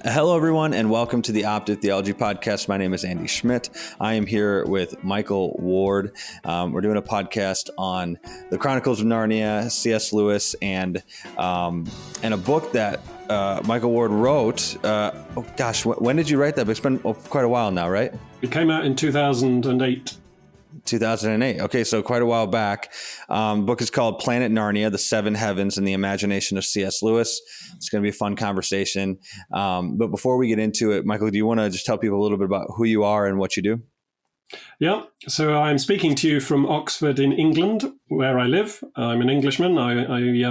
Hello, everyone, and welcome to the Opted Theology Podcast. My name is Andy Schmidt. I am here with Michael Ward. We're doing a podcast on the Chronicles of Narnia, C.S. Lewis, and a book that Michael Ward wrote. When did you write that? It's been quite a while now, right? It came out in 2008. 2008. Okay, so quite a while back. The book is called Planet Narnia, The Seven Heavens and the Imagination of C.S. Lewis. It's going to be a fun conversation. But before we get into it, Michael, do you want to just tell people a little bit about who you are and what you do? Yeah, so I'm speaking to you from Oxford in England, where I live. I'm an Englishman. I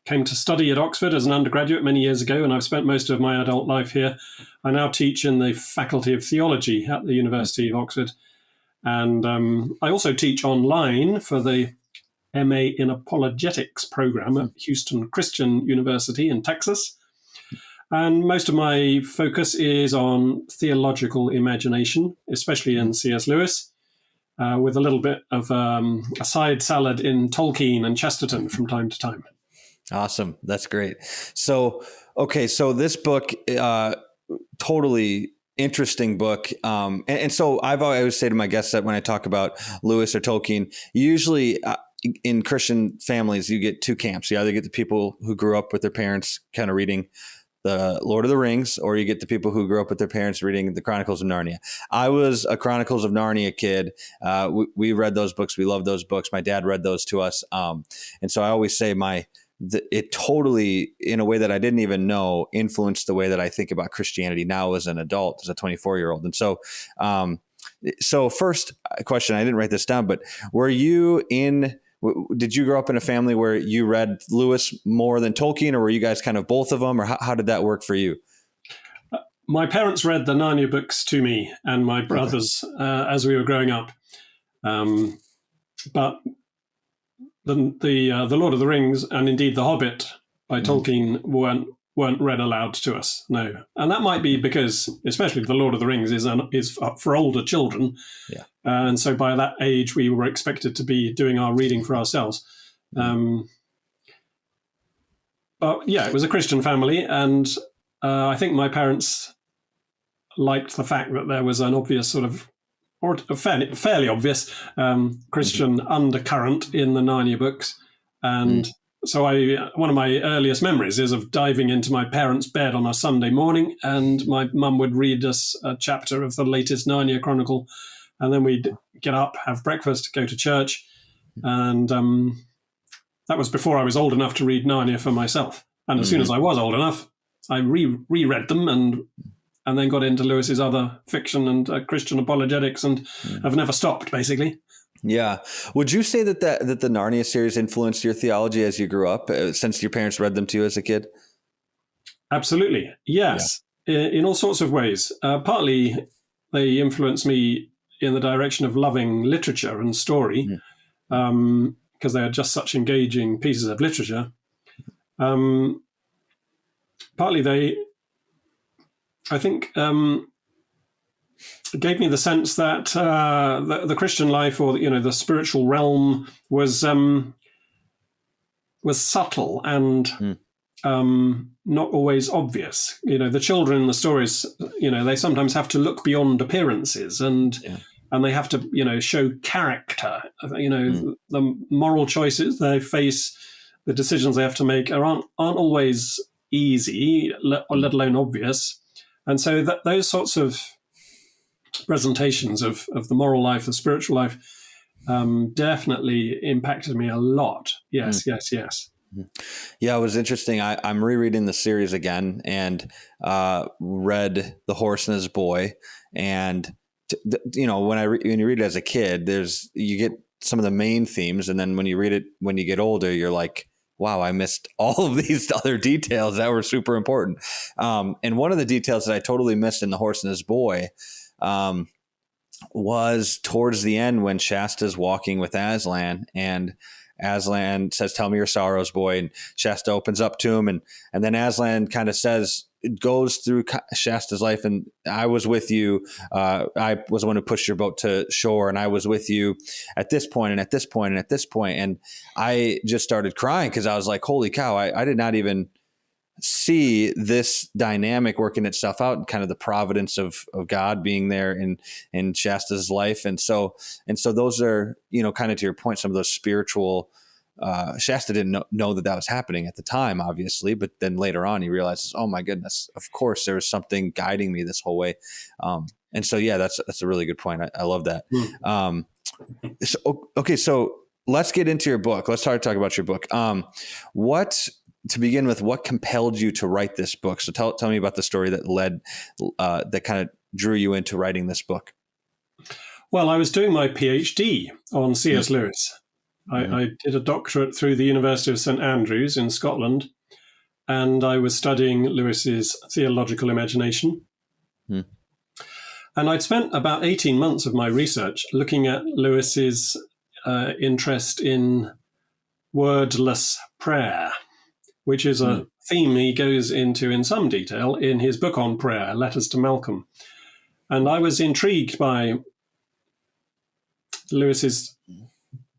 came to study at Oxford as an undergraduate many years ago, and I've spent most of my adult life here. I now teach in the Faculty of Theology at the University of Oxford. And I also teach online for the MA in Apologetics program at Houston Christian University in Texas. And most of my focus is on theological imagination, especially in C.S. Lewis, with a little bit of a side salad in Tolkien and Chesterton from time to time. Awesome. That's great. So this book, totally interesting book. And so I always say to my guests that when I talk about Lewis or Tolkien, usually in Christian families, you get two camps. You either get the people who grew up with their parents kind of reading the Lord of the Rings, or you get the people who grew up with their parents reading the Chronicles of Narnia. I was a Chronicles of Narnia kid. We read those books. We loved those books. My dad read those to us. And so I always say it totally, in a way that I didn't even know, influenced the way that I think about Christianity now as an adult, as a 24-year-old. And so, first question, I didn't write this down, but did you grow up in a family where you read Lewis more than Tolkien, or were you guys kind of both of them, or how did that work for you? My parents read the Narnia books to me and my brothers as we were growing up. But the Lord of the Rings and indeed The Hobbit by Tolkien weren't read aloud to us. No, and that might be because, especially The Lord of the Rings is for older children, and so by that age we were expected to be doing our reading for ourselves. But yeah, it was a Christian family, and I think my parents liked the fact that there was an obvious sort of, or a fairly obvious Christian undercurrent in the Narnia books. And so one of my earliest memories is of diving into my parents' bed on a Sunday morning, and my mum would read us a chapter of the latest Narnia Chronicle, and then we'd get up, have breakfast, go to church. And that was before I was old enough to read Narnia for myself. And as soon as I was old enough, I reread them and then got into Lewis's other fiction and Christian apologetics, and have never stopped, basically. Yeah. Would you say that the Narnia series influenced your theology as you grew up, since your parents read them to you as a kid? Absolutely. Yes. Yeah. In all sorts of ways. Partly they influenced me in the direction of loving literature and story, because they are just such engaging pieces of literature. Partly they, I think, it gave me the sense that the Christian life, or the spiritual realm, was subtle and not always obvious. The children in the stories, they sometimes have to look beyond appearances, and they have to show character. The moral choices they face, the decisions they have to make aren't always easy, let alone obvious. And so those sorts of presentations of the moral life, the spiritual life, definitely impacted me a lot. Yes. Yeah, it was interesting. I'm rereading the series again, and read The Horse and His Boy. And, when you read it as a kid, you get some of the main themes. And then when you read it, when you get older, you're like, wow, I missed all of these other details that were super important. And one of the details that I totally missed in The Horse and His Boy was towards the end when Shasta's walking with Aslan, and Aslan says, "Tell me your sorrows, boy." And Shasta opens up to him. And then Aslan kind of says, it goes through Shasta's life. And I was with you. I was the one who pushed your boat to shore, and I was with you at this point and at this point and at this point. And I just started crying because I was like, holy cow, I did not even see this dynamic working itself out, and kind of the providence of God being there in Shasta's life. And so those are, kind of to your point, some of those spiritual, Shasta didn't know that was happening at the time, obviously, but then later on he realizes, oh my goodness, of course there was something guiding me this whole way. And so, yeah, that's a really good point. I love that. So let's get into your book. Let's start to talk about your book. To begin with, what compelled you to write this book? So tell me about the story that kind of drew you into writing this book. Well, I was doing my PhD on C.S. Lewis. I did a doctorate through the University of St. Andrews in Scotland, and I was studying Lewis's theological imagination. And I'd spent about 18 months of my research looking at Lewis's interest in wordless prayer, which is a theme he goes into in some detail in his book on prayer, Letters to Malcolm. And I was intrigued by Lewis's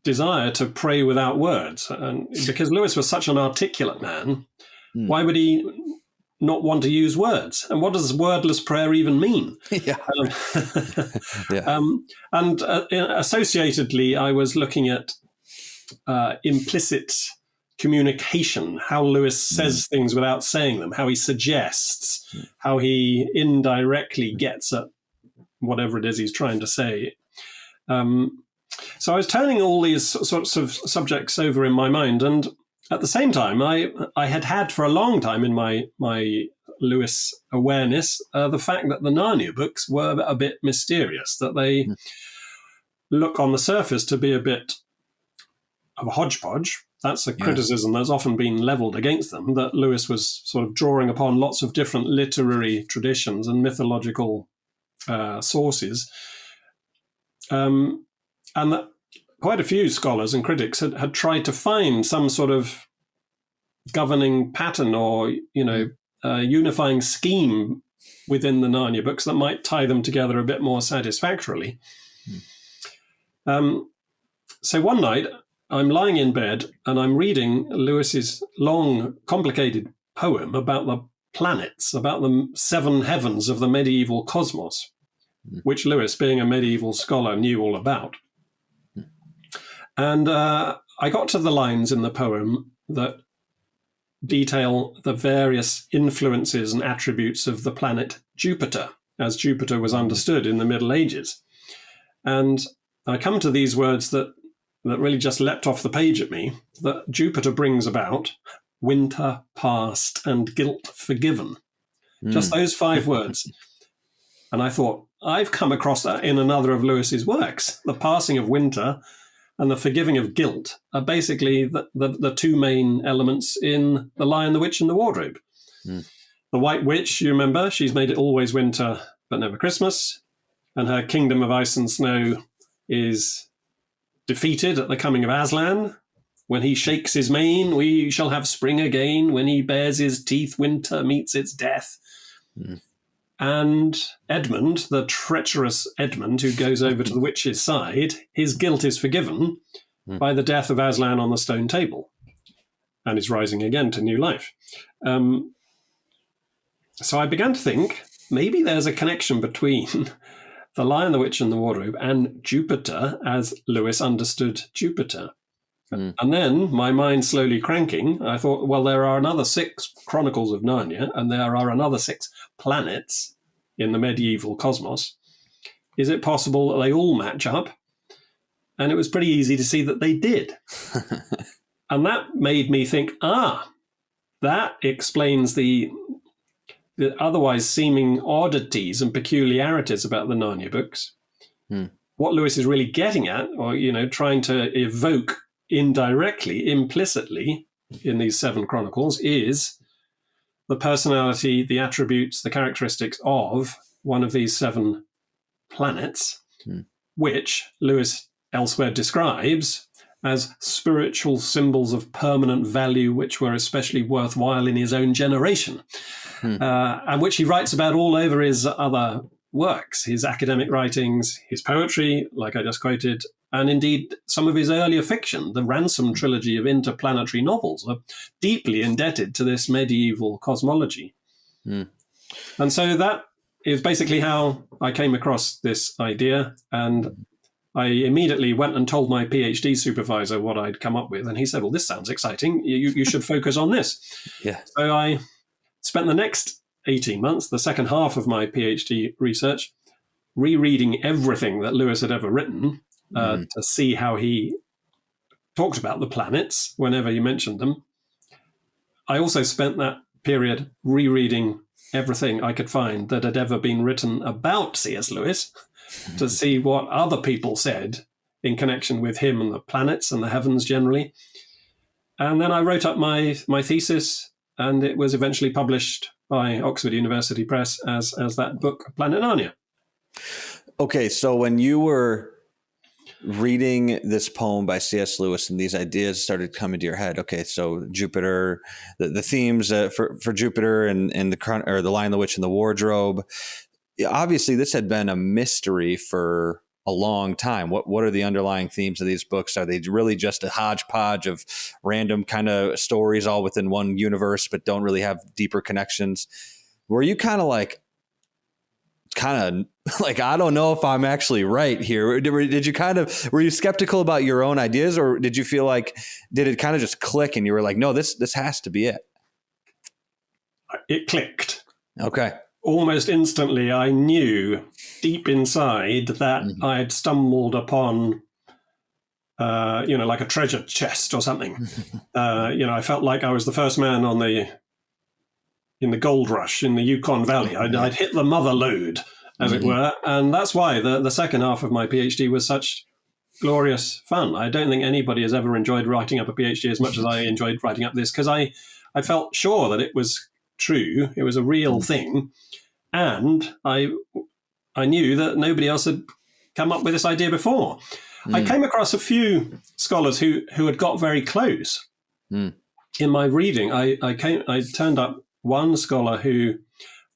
desire to pray without words. And because Lewis was such an articulate man, why would he not want to use words? And what does wordless prayer even mean? And associatedly, I was looking at implicit communication, how Lewis says things without saying them, how he suggests, how he indirectly gets at whatever it is he's trying to say. So I was turning all these sorts of subjects over in my mind, and at the same time, I had for a long time in my Lewis awareness the fact that the Narnia books were a bit mysterious, that they look on the surface to be a bit of a hodgepodge. That's a criticism that's often been leveled against them, that Lewis was sort of drawing upon lots of different literary traditions and mythological sources. And that quite a few scholars and critics had tried to find some sort of governing pattern or, unifying scheme within the Narnia books that might tie them together a bit more satisfactorily. So one night, I'm lying in bed and I'm reading Lewis's long, complicated poem about the planets, about the seven heavens of the medieval cosmos, which Lewis, being a medieval scholar, knew all about. And I got to the lines in the poem that detail the various influences and attributes of the planet Jupiter, as Jupiter was understood in the Middle Ages. And I come to these words that really just leapt off the page at me, that Jupiter brings about winter past and guilt forgiven. Just those 5 words. And I thought, I've come across that in another of Lewis's works. The passing of winter and the forgiving of guilt are basically the 2 main elements in The Lion, the Witch and the Wardrobe. The White Witch, you remember, she's made it always winter but never Christmas, and her kingdom of ice and snow is defeated at the coming of Aslan. When he shakes his mane, we shall have spring again. When he bares his teeth, winter meets its death. And Edmund, the treacherous Edmund who goes over to the witch's side, his guilt is forgiven by the death of Aslan on the stone table and is rising again to new life. So I began to think, maybe there's a connection between The Lion, the Witch and the Wardrobe and Jupiter as Lewis understood Jupiter. And then, my mind slowly cranking, I thought, well, there are another 6 Chronicles of Narnia, and there are another 6 planets in the medieval cosmos. Is it possible that they all match up? And it was pretty easy to see that they did. And that made me think, that explains the otherwise seeming oddities and peculiarities about the Narnia books. What Lewis is really getting at, or, trying to evoke indirectly, implicitly in these 7 chronicles, is the personality, the attributes, the characteristics of one of these 7 planets, which Lewis elsewhere describes as spiritual symbols of permanent value, which were especially worthwhile in his own generation, and which he writes about all over his other works, his academic writings, his poetry, like I just quoted, and indeed some of his earlier fiction, the Ransom trilogy of interplanetary novels, are deeply indebted to this medieval cosmology. Mm. And so that is basically how I came across this idea. And I immediately went and told my PhD supervisor what I'd come up with. And he said, well, this sounds exciting. You should focus on this. Yeah. So I spent the next 18 months, the second half of my PhD research, rereading everything that Lewis had ever written to see how he talked about the planets whenever he mentioned them. I also spent that period rereading everything I could find that had ever been written about C.S. Lewis to see what other people said in connection with him and the planets and the heavens generally. And then I wrote up my thesis, and it was eventually published by Oxford University Press as that book, Planet Narnia. Okay, so when you were reading this poem by C.S. Lewis and these ideas started coming to your head, okay, so Jupiter, the themes for Jupiter and the Lion, the Witch, and the Wardrobe, obviously this had been a mystery for a long time. What are the underlying themes of these books? Are they really just a hodgepodge of random kind of stories all within one universe but don't really have deeper connections? Were you kind of like, I don't know if I'm actually right here? Did you were you skeptical about your own ideas, or did you feel like, did it kind of just click and you were like, no, this has to be it? It clicked. Okay. Almost instantly, I knew deep inside that I had stumbled upon, like a treasure chest or something. I felt like I was the first man in the gold rush in the Yukon Valley. I'd hit the mother lode, as it were. And that's why the second half of my PhD was such glorious fun. I don't think anybody has ever enjoyed writing up a PhD as much as I enjoyed writing up this, because I felt sure that it was true. It was a real thing. And I knew that nobody else had come up with this idea before. I came across a few scholars who had got very close. In my reading, I turned up one scholar who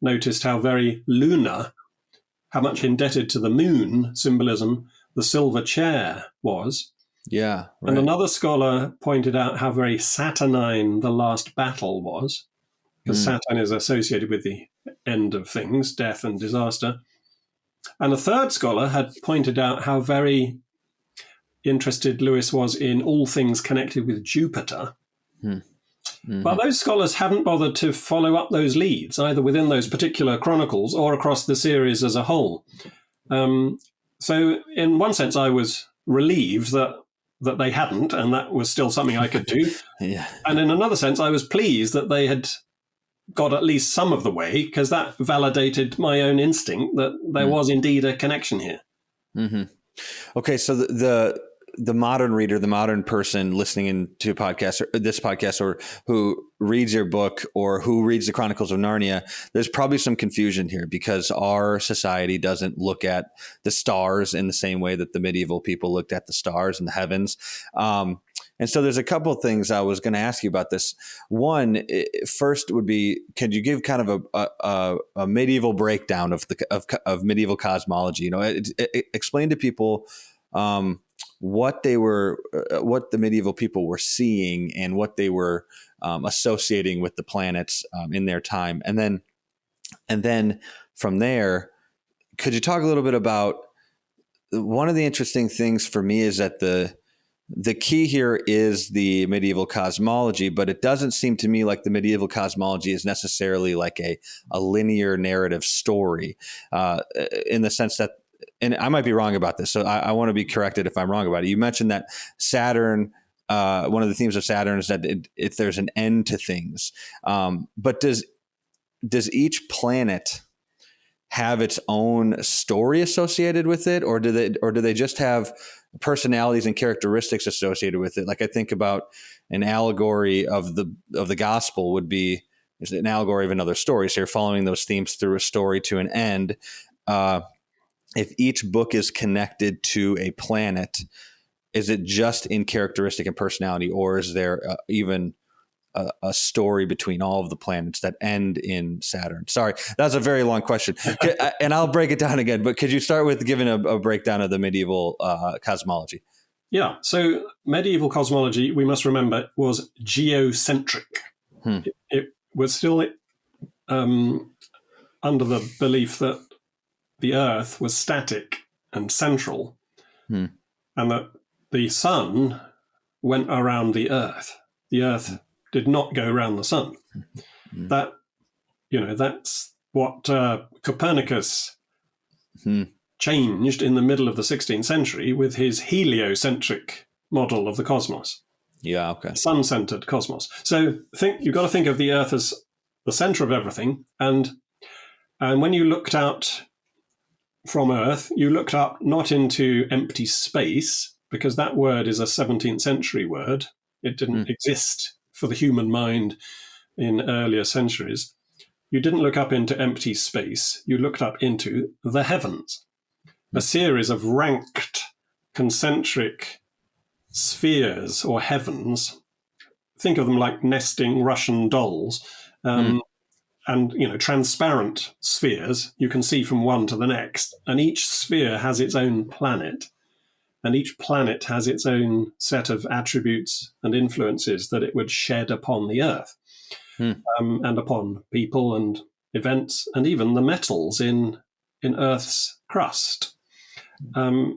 noticed how very lunar, how much indebted to the moon symbolism the silver chair was. Yeah. Right. And another scholar pointed out how very saturnine the last battle was, because Saturn is associated with the end of things, death and disaster. And a third scholar had pointed out how very interested Lewis was in all things connected with Jupiter. But those scholars hadn't bothered to follow up those leads, either within those particular chronicles or across the series as a whole. So in one sense, I was relieved that they hadn't, and that was still something I could do. Yeah. And in another sense, I was pleased that they had got at least some of the way, because that validated my own instinct that there was indeed a connection here. Okay, so the modern reader, the modern person listening into this podcast, or who reads your book or who reads the Chronicles of Narnia, there's probably some confusion here because our society doesn't look at the stars in the same way that the medieval people looked at the stars and the heavens. And so there's a couple of things I was going to ask you about this. One, first would be, could you give kind of a medieval breakdown of medieval cosmology? Explain to people what the medieval people were seeing and what they were associating with the planets in their time, and then from there, could you talk a little bit about one of the interesting things for me is that the key here is the medieval cosmology, but it doesn't seem to me like the medieval cosmology is necessarily like a linear narrative story, in the sense that, and I might be wrong about this, so I want to be corrected if I'm wrong about it. You mentioned that Saturn, one of the themes of Saturn is that if there's an end to things, but does each planet have its own story associated with it, or do they just have personalities and characteristics associated with it? Like I think about an allegory of the gospel would be is an allegory of another story. So you're following those themes through a story to an end. If each book is connected to a planet, is it just in characteristic and personality, or is there even a story between all of the planets that end in Saturn? Sorry, that's a very long question, and I'll break it down again. But could you start with giving a breakdown of the medieval cosmology? Yeah. So medieval cosmology, we must remember, was geocentric. It was still under the belief that the Earth was static and central, and that the sun went around the Earth. The Earth did not go around the sun. That, that's what Copernicus changed in the middle of the 16th century with his heliocentric model of the cosmos. Yeah, okay. Sun-centered cosmos. So you've got to think of the Earth as the center of everything, and when you looked out from Earth, you looked up not into empty space, because that word is a 17th century word. It didn't exist for the human mind in earlier centuries. You didn't look up into empty space. You looked up into the heavens, a series of ranked concentric spheres or heavens. Think of them like nesting Russian dolls. And, transparent spheres you can see from one to the next. And each sphere has its own planet. And each planet has its own set of attributes and influences that it would shed upon the Earth, and upon people and events, and even the metals in Earth's crust. Now,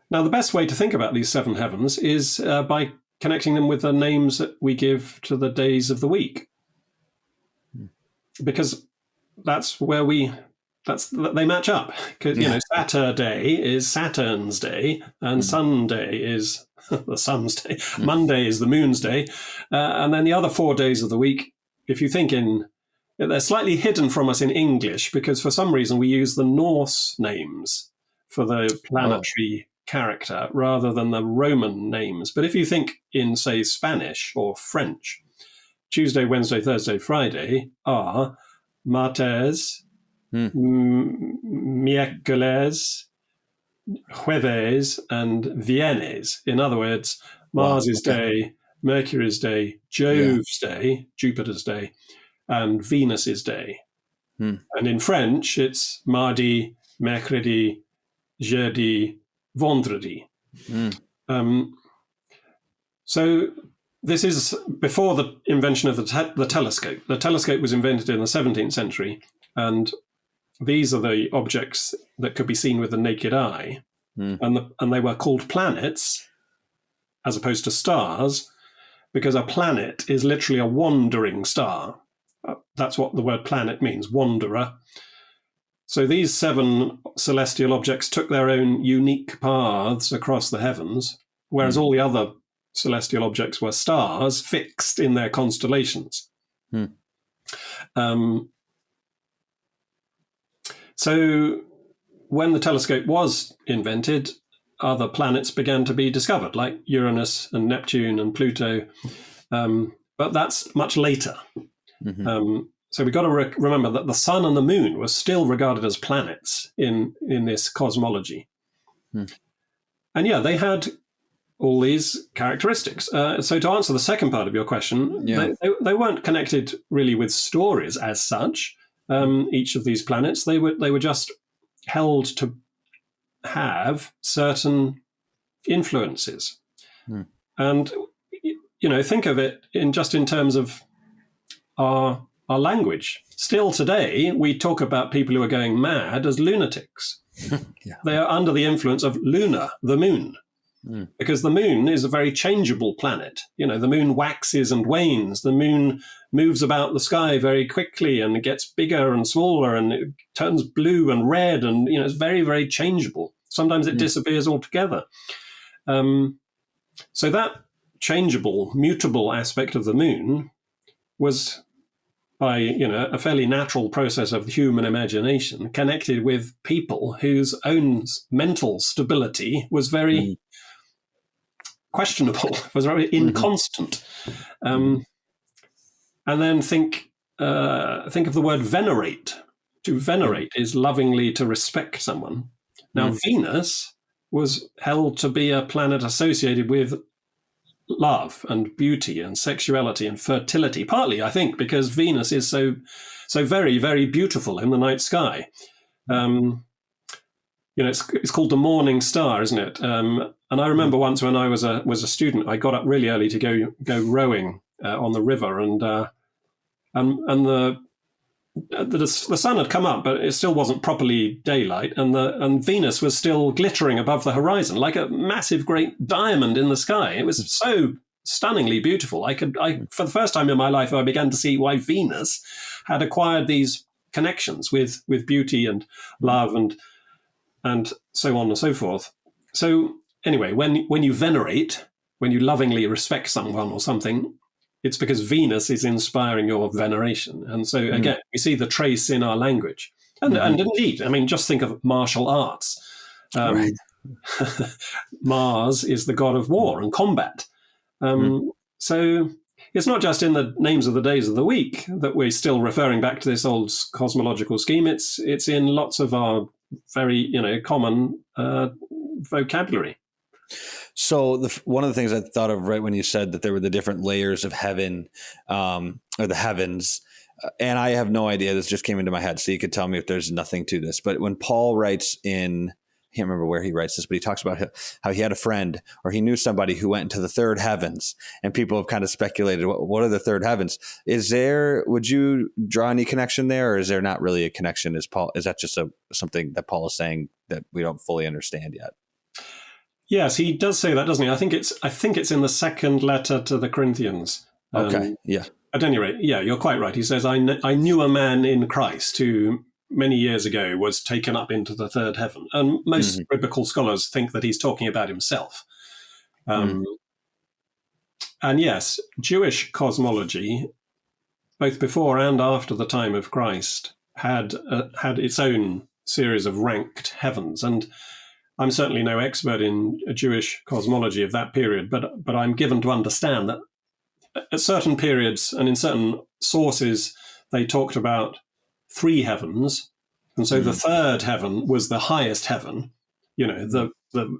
the best way to think about these seven heavens is by connecting them with the names that we give to the days of the week. Because that's where they match up. Because Saturday is Saturn's day, and Sunday is the sun's day. Monday is the moon's day, and then the other 4 days of the week. If you think they're slightly hidden from us in English because for some reason we use the Norse names for the planetary character rather than the Roman names. But if you think in, say, Spanish or French, Tuesday, Wednesday, Thursday, Friday are martes, miércoles, jueves, and viernes. In other words, Mars's day, Mercury's day, Jove's day, Jupiter's day, and Venus's day. And in French, it's mardi, mercredi, jeudi, vendredi. So this is before the invention of the telescope. The telescope was invented in the 17th century, and these are the objects that could be seen with the naked eye, and they were called planets as opposed to stars, because a planet is literally a wandering star. That's what the word planet means, wanderer. So these seven celestial objects took their own unique paths across the heavens, whereas all the other celestial objects were stars fixed in their constellations. So when the telescope was invented, other planets began to be discovered, like Uranus and Neptune and Pluto. But that's much later. So we've got to remember that the sun and the moon were still regarded as planets in this cosmology. And they had all these characteristics. So to answer the second part of your question, they weren't connected really with stories as such. Each of these planets, they were just held to have certain influences. And think of it in terms of our language. Still today, we talk about people who are going mad as lunatics. They are under the influence of Luna, the moon. Because the moon is a very changeable planet. The moon waxes and wanes. The moon moves about the sky very quickly, and it gets bigger and smaller, and it turns blue and red, and it's very, very changeable. Sometimes it disappears altogether. So that changeable, mutable aspect of the moon was, by a fairly natural process of human imagination, connected with people whose own mental stability was very questionable, was very inconstant. And then think of the word venerate. To venerate is lovingly to respect someone. Now, Venus was held to be a planet associated with love and beauty and sexuality and fertility, partly, I think, because Venus is so very, very beautiful in the night sky. It's called the morning star, isn't it? And I remember once when I was a student, I got up really early to go rowing on the river, and the sun had come up, but it still wasn't properly daylight, and Venus was still glittering above the horizon like a massive, great diamond in the sky. It was so stunningly beautiful. For the first time in my life, I began to see why Venus had acquired these connections with beauty and love and so on and so forth. So anyway, when you venerate, when you lovingly respect someone or something, it's because Venus is inspiring your veneration. And so again, we see the trace in our language. And indeed, I mean, just think of martial arts. Right. Mars is the god of war and combat. So it's not just in the names of the days of the week that we're still referring back to this old cosmological scheme. It's in lots of our very common vocabulary. So one of the things I thought of right when you said that there were the different layers of heaven, or the heavens, and I have no idea. This just came into my head, so you could tell me if there's nothing to this. But when Paul writes I can't remember where he writes this, but he talks about how he had a friend or he knew somebody who went into the third heavens, and people have kind of speculated, what are the third heavens? Would you draw any connection there, or is there not really a connection? Is that just something that Paul is saying that we don't fully understand yet? Yes, he does say that, doesn't he? I think it's in the second letter to the Corinthians. Okay, yeah. At any rate, yeah, you're quite right. He says, I knew a man in Christ who many years ago was taken up into the third heaven. And most biblical scholars think that he's talking about himself. And yes, Jewish cosmology, both before and after the time of Christ, had its own series of ranked heavens. And I'm certainly no expert in Jewish cosmology of that period, but I'm given to understand that at certain periods and in certain sources, they talked about three heavens. And so the third heaven was the highest heaven, the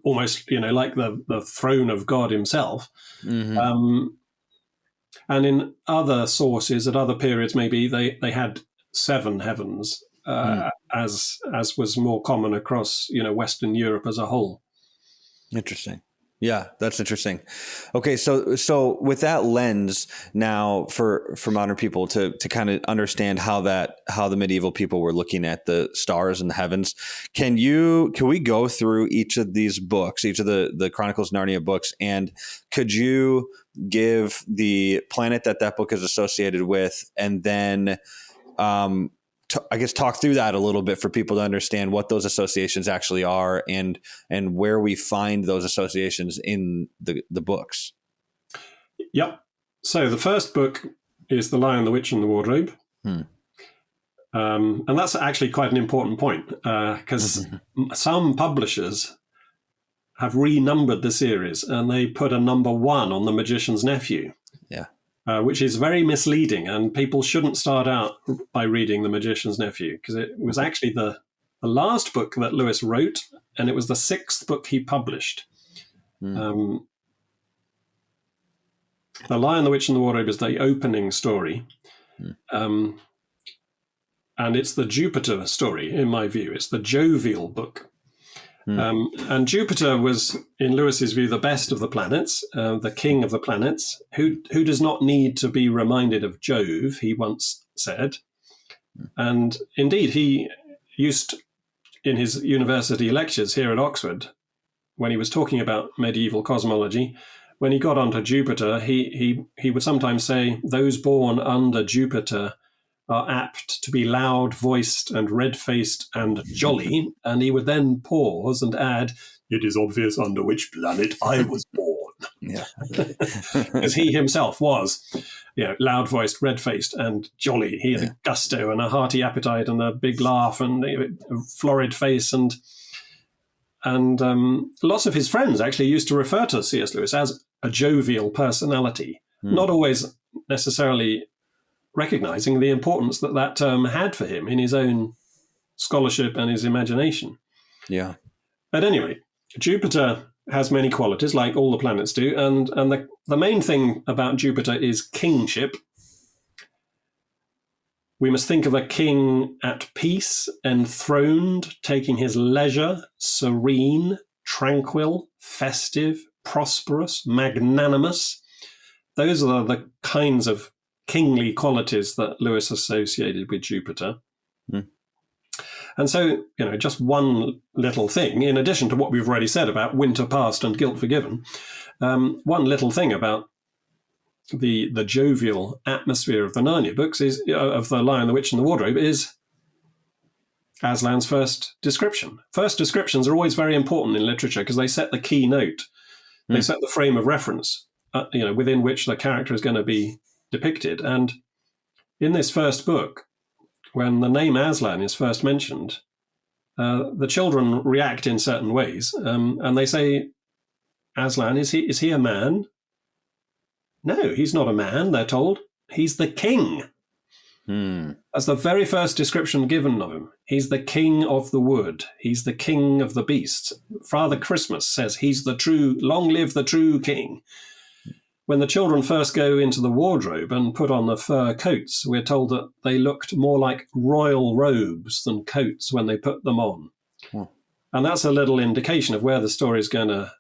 almost, like the throne of God himself. And in other sources at other periods, maybe they had seven heavens, as was more common across, Western Europe as a whole. Interesting. Yeah, that's interesting. Okay, so with that lens now for modern people to kind of understand how the medieval people were looking at the stars and the heavens, can we go through each of these books, each of the Chronicles of Narnia books, and could you give the planet that book is associated with, and then talk through that a little bit for people to understand what those associations actually are and where we find those associations in the books. Yep. So the first book is The Lion, the Witch, and the Wardrobe. And that's actually quite an important point because some publishers have renumbered the series and they put a number 1 on The Magician's Nephew. Yeah. Which is very misleading, and people shouldn't start out by reading The Magician's Nephew, because it was actually the last book that Lewis wrote, and it was the 6th book he published. The Lion, the Witch, and the Wardrobe is the opening story, and it's the Jupiter story, in my view. It's the jovial book. And Jupiter was, in Lewis's view, the best of the planets, the king of the planets, who does not need to be reminded of Jove, he once said. And indeed, he used, in his university lectures here at Oxford, when he was talking about medieval cosmology, when he got onto Jupiter, he would sometimes say, those born under Jupiter are apt to be loud-voiced and red-faced and jolly, and he would then pause and add, it is obvious under which planet I was born. Yeah. Because he himself was, loud-voiced, red-faced and jolly. He had a gusto and a hearty appetite and a big laugh and a florid face, and lots of his friends actually used to refer to C.S. Lewis as a jovial personality, not always necessarily recognizing the importance that term had for him in his own scholarship and his imagination. Yeah. At any rate, Jupiter has many qualities, like all the planets do, and the main thing about Jupiter is kingship. We must think of a king at peace, enthroned, taking his leisure, serene, tranquil, festive, prosperous, magnanimous. Those are the kinds of kingly qualities that Lewis associated with Jupiter. And so, just one little thing, in addition to what we've already said about winter past and guilt forgiven, one little thing about the jovial atmosphere of the Narnia books is of the Lion, the Witch, and the Wardrobe is Aslan's first description. First descriptions are always very important in literature because they set the key note. They set the frame of reference, within which the character is going to be depicted. And in this first book, when the name Aslan is first mentioned, the children react in certain ways, and they say, "Aslan, is he a man?" No, he's not a man, they're told. He's the king. That's the very first description given of him. He's the king of the wood. He's the king of the beasts. Father Christmas says he's long live the true king. When the children first go into the wardrobe and put on the fur coats, we're told that they looked more like royal robes than coats when they put them on. And that's a little indication of where the story is going to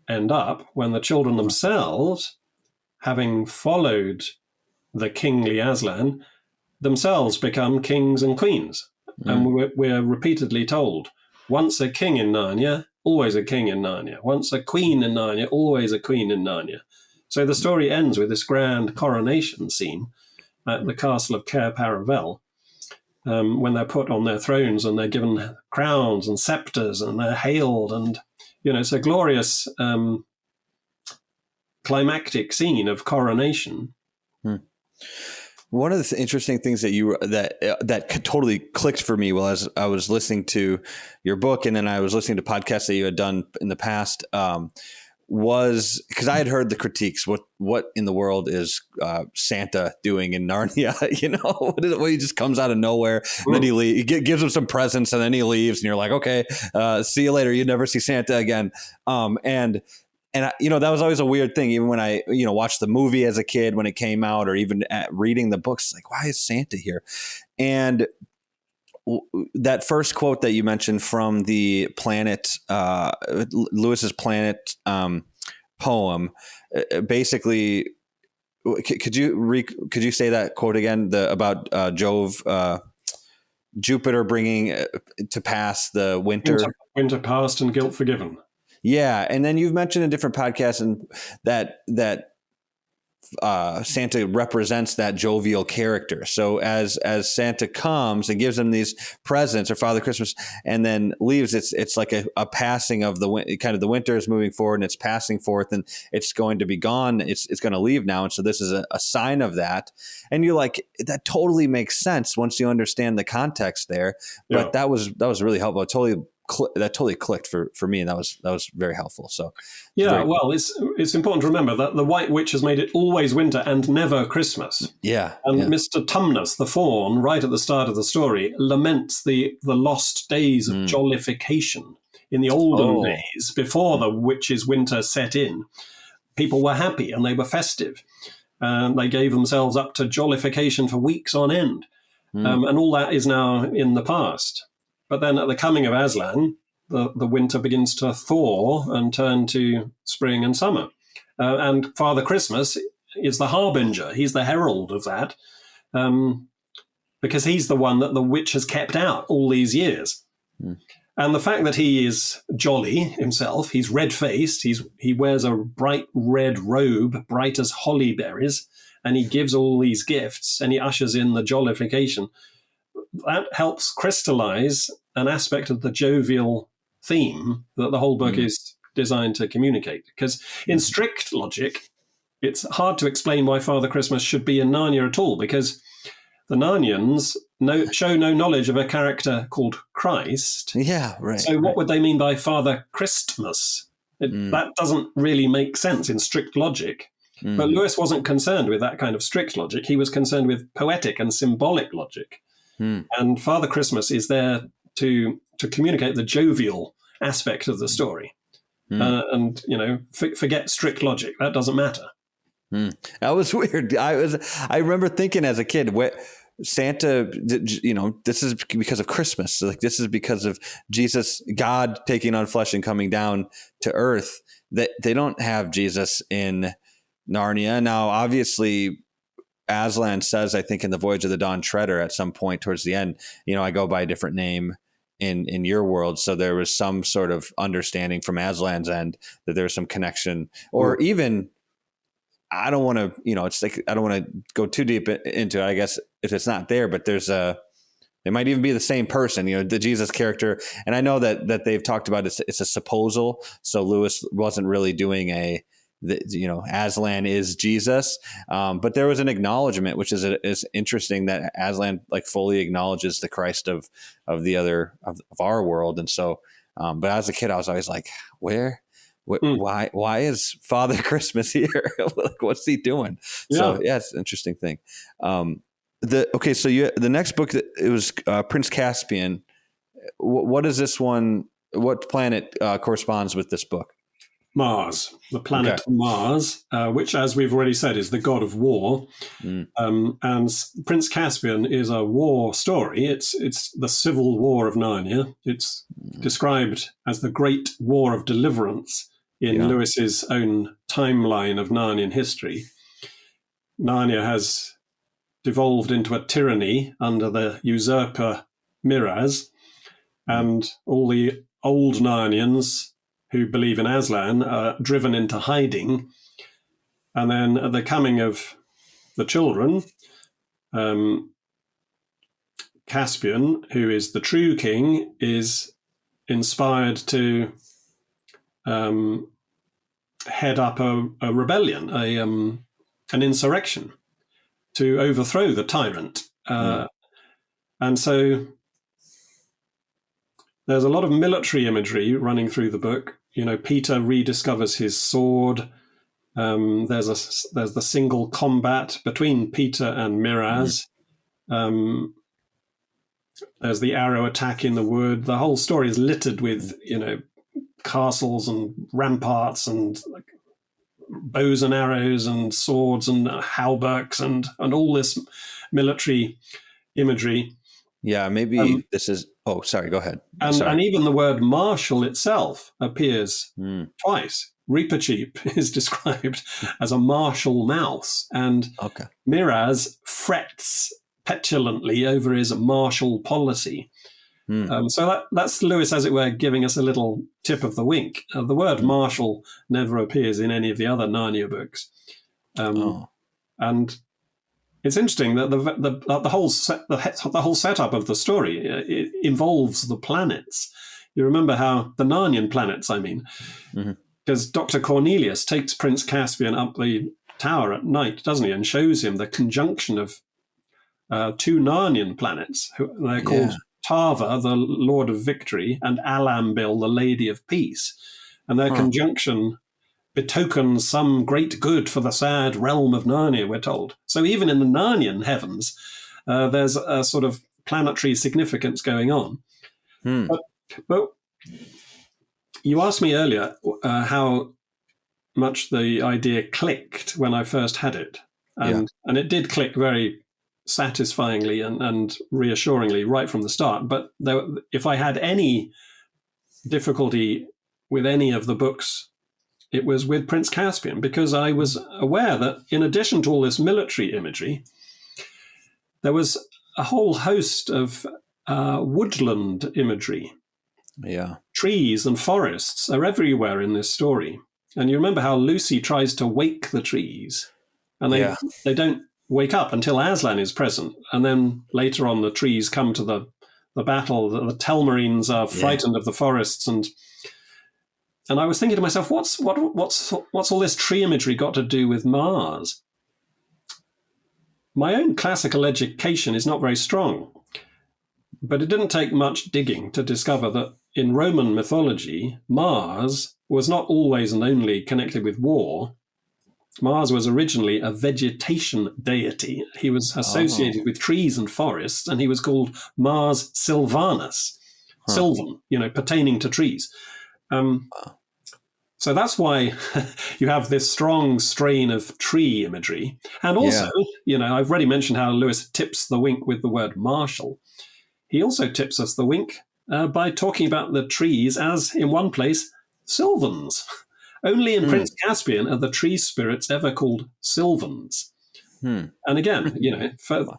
end up when the children themselves, having followed the kingly Aslan, themselves become kings and queens. And we're repeatedly told, once a king in Narnia, always a king in Narnia. Once a queen in Narnia, always a queen in Narnia. So the story ends with this grand coronation scene at the castle of Cair Paravel, when they're put on their thrones and they're given crowns and scepters and they're hailed. And, it's a glorious climactic scene of coronation. One of the interesting things that totally clicked for me while I was listening to your book, and then I was listening to podcasts that you had done in the past, was because I had heard the critiques. What in the world is Santa doing in Narnia? He just comes out of nowhere, and then he gives him some presents, and then he leaves, and you're like, okay, see you later. You never see Santa again. And that was always a weird thing, even when I, watched the movie as a kid when it came out, or even reading the books, like, why is Santa here? And that first quote that you mentioned from the Planet, Lewis's Planet poem, basically, could you say that quote again? About Jupiter bringing to pass the winter past and guilt forgiven. Yeah, and then you've mentioned in different podcasts and that Santa represents that jovial character. So as Santa comes and gives them these presents, or Father Christmas, and then leaves, it's like a passing of the winter is moving forward and it's passing forth and it's going to be gone. It's going to leave now, and so this is a sign of that. And you're like, that totally makes sense once you understand the context there. But yeah, that was really helpful. That totally clicked for me, and that was very helpful. So well, it's important to remember that the White Witch has made it always winter and never Christmas. Mr. Tumnus, the faun, right at the start of the story, laments the lost days of jollification in the olden days before the witch's winter set in. People were happy and they were festive, and they gave themselves up to jollification for weeks on end, and all that is now in the past. But then at the coming of Aslan, the winter begins to thaw and turn to spring and summer. And Father Christmas is the harbinger. He's the herald of that, because he's the one that the witch has kept out all these years. And the fact that he is jolly himself, he's red-faced, he wears a bright red robe, bright as holly berries, and he gives all these gifts, and he ushers in the jollification. That helps crystallize an aspect of the jovial theme that the whole book is designed to communicate. Because in strict logic, it's hard to explain why Father Christmas should be in Narnia at all, because the Narnians show no knowledge of a character called Christ. Yeah, right. So what would they mean by Father Christmas? That doesn't really make sense in strict logic. But Lewis wasn't concerned with that kind of strict logic. He was concerned with poetic and symbolic logic. And Father Christmas is there to communicate the jovial aspect of the story. and forget strict logic. That doesn't matter. That was weird. I remember thinking as a kid, what Santa, this is because of Christmas. Like, this is because of Jesus, God taking on flesh and coming down to earth. That they don't have Jesus in Narnia. Now, obviously, Aslan says, I think in the Voyage of the Dawn Treader at some point towards the end, I go by a different name in your world. So there was some sort of understanding from Aslan's end that there was some connection, or even, I don't want to, it's like, I don't want to go too deep into it, I guess, if it's not there, but it might even be the same person, the Jesus character. And I know that they've talked about it's a supposal. So Lewis wasn't really doing Aslan is Jesus. But there was an acknowledgement, which is interesting, that Aslan like fully acknowledges the Christ of the other of our world. And so, but as a kid, I was always like, why is Father Christmas here? Like, what's he doing? Yeah. So yeah, it's an interesting thing. The next book, it was Prince Caspian. What is this one? What planet corresponds with this book? Mars, the planet Mars, which, as we've already said, is the god of war. And Prince Caspian is a war story. It's the civil war of Narnia. It's described as the Great War of Deliverance in Lewis's own timeline of Narnian history. Narnia has devolved into a tyranny under the usurper Miraz, and all the old Narnians who believe in Aslan are driven into hiding. And then at the coming of the children, Caspian, who is the true king, is inspired to head up a rebellion, an insurrection, to overthrow the tyrant. And so there's a lot of military imagery running through the book. Peter rediscovers his sword. There's the single combat between Peter and Miraz. There's the arrow attack in the wood. The whole story is littered with, castles and ramparts and bows and arrows and swords and hauberks and all this military imagery. Yeah, maybe this is... Oh, sorry, go ahead. And even the word martial itself appears twice. Reepicheep is described as a martial mouse, and Miraz frets petulantly over his martial policy. So that's Lewis, as it were, giving us a little tip of the wink. The word martial never appears in any of the other Narnia books. And it's interesting that the whole setup of the story it involves the planets. You remember how the Narnian planets, I mean, because Dr. Cornelius takes Prince Caspian up the tower at night, doesn't he, and shows him the conjunction of two Narnian planets. They're called Tava, the Lord of Victory, and Alambil, the Lady of Peace, and their conjunction betokens some great good for the sad realm of Narnia, we're told. So even in the Narnian heavens, there's a sort of planetary significance going on. But you asked me earlier how much the idea clicked when I first had it. And it did click very satisfyingly and reassuringly right from the start. But if I had any difficulty with any of the books, it was with Prince Caspian, because I was aware that in addition to all this military imagery, there was a whole host of woodland imagery. Yeah. Trees and forests are everywhere in this story. And you remember how Lucy tries to wake the trees, and they don't wake up until Aslan is present. And then later on, the trees come to the battle. The Telmarines are frightened of the forests, and I was thinking to myself, what's all this tree imagery got to do with Mars? My own classical education is not very strong, but it didn't take much digging to discover that in Roman mythology, Mars was not always and only connected with war. Mars was originally a vegetation deity. He was associated with trees and forests, and he was called Mars Silvanus, Sylvan, pertaining to trees. So that's why you have this strong strain of tree imagery. And also, I've already mentioned how Lewis tips the wink with the word martial. He also tips us the wink by talking about the trees as, in one place, sylvans. Only in Prince Caspian are the tree spirits ever called sylvans. And again,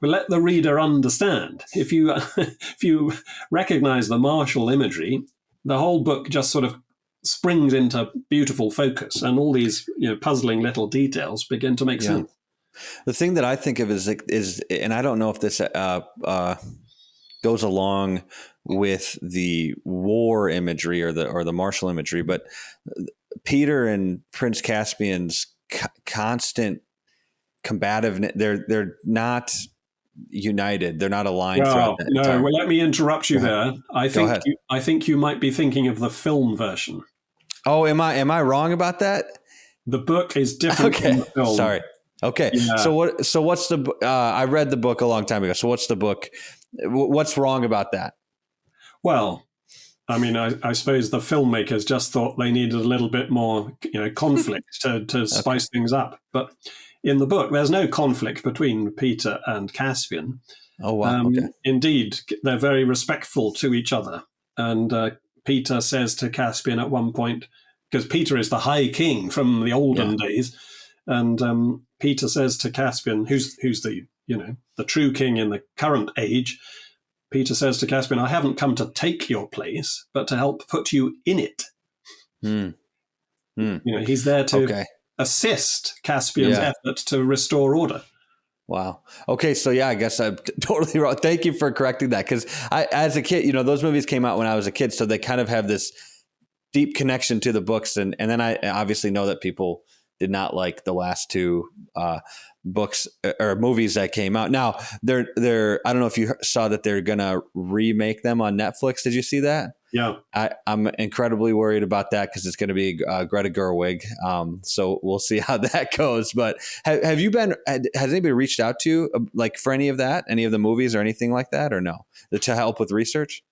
let the reader understand. If you recognize the martial imagery, the whole book just sort of springs into beautiful focus, and all these puzzling little details begin to make sense. The thing that I think of is, and I don't know if this goes along with the war imagery or the martial imagery, but Peter and Prince Caspian's constant combativeness, they're not united. They're not aligned throughout that time. Well, let me interrupt you there. I think you might be thinking of the film version. Oh, am I wrong about that? The book is different from the film. Sorry. Okay. Yeah. So what's the? I read the book a long time ago. So what's the book? What's wrong about that? Well, I mean, I suppose the filmmakers just thought they needed a little bit more, conflict to spice things up. But in the book, there's no conflict between Peter and Caspian. Oh wow! Okay. Indeed, they're very respectful to each other, and Peter says to Caspian at one point, because Peter is the High King from the olden days, and Peter says to Caspian, who's the the true king in the current age, Peter says to Caspian, "I haven't come to take your place, but to help put you in it." He's there to assist Caspian's effort to restore order. Wow. Okay. So I guess I'm totally wrong. Thank you for correcting that. Because as a kid, those movies came out when I was a kid. So they kind of have this deep connection to the books. And then I obviously know that people did not like the last two books or movies that came out. Now they're I don't know if you saw that they're going to remake them on Netflix. Did you see that? Yeah. I'm incredibly worried about that because it's going to be Greta Gerwig. So we'll see how that goes. But has anybody reached out to you like for any of the movies or anything like that, or no, to help with research?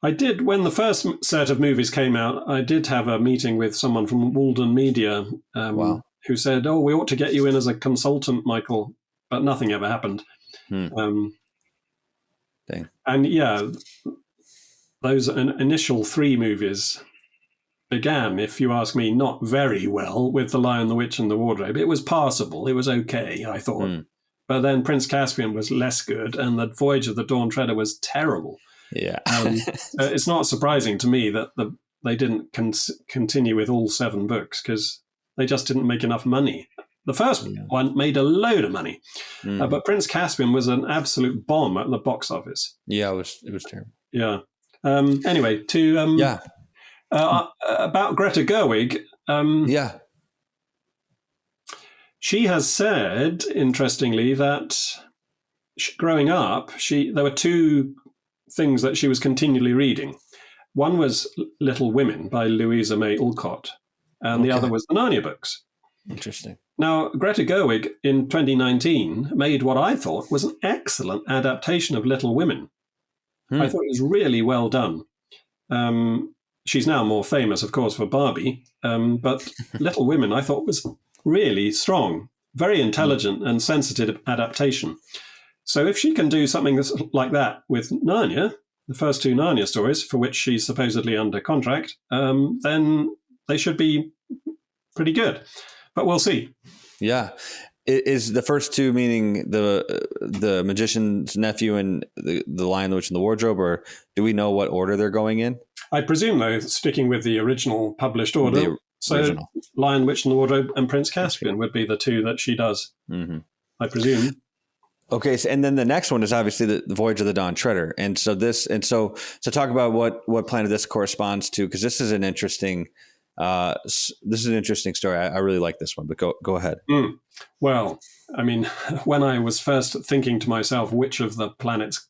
I did. When the first set of movies came out, I did have a meeting with someone from Walden Media who said, "Oh, we ought to get you in as a consultant, Michael," but nothing ever happened. Dang. And those initial three movies began, if you ask me, not very well with The Lion, the Witch, and the Wardrobe. It was passable. It was okay, I thought. But then Prince Caspian was less good, and The Voyage of the Dawn Treader was terrible. Yeah. It's not surprising to me that they didn't continue with all 7 books because they just didn't make enough money. The first one made a load of money, but Prince Caspian was an absolute bomb at the box office. Yeah, it was terrible. Yeah. Anyway, about Greta Gerwig. She has said, interestingly, that growing up, there were 2 things that she was continually reading. One was Little Women by Louisa May Alcott, and the other was the Narnia books. Interesting. Now, Greta Gerwig in 2019 made what I thought was an excellent adaptation of Little Women. I thought it was really well done. She's now more famous, of course, for Barbie, but Little Women I thought was really strong, very intelligent and sensitive adaptation. So if she can do something like that with Narnia, the first 2 Narnia stories, for which she's supposedly under contract, then they should be pretty good. But we'll see. Yeah. Is the first 2 meaning the Magician's Nephew and the Lion, the Witch, and the Wardrobe, or do we know what order they're going in? I presume, though, sticking with the original published order. So Lion, Witch, and the Wardrobe and Prince Caspian would be the 2 that she does, I presume. Okay, so, and then the next one is obviously the Voyage of the Dawn Treader, and so talk about what planet this corresponds to, because this is an interesting story. I really like this one, but go ahead. Well, I mean, when I was first thinking to myself which of the planets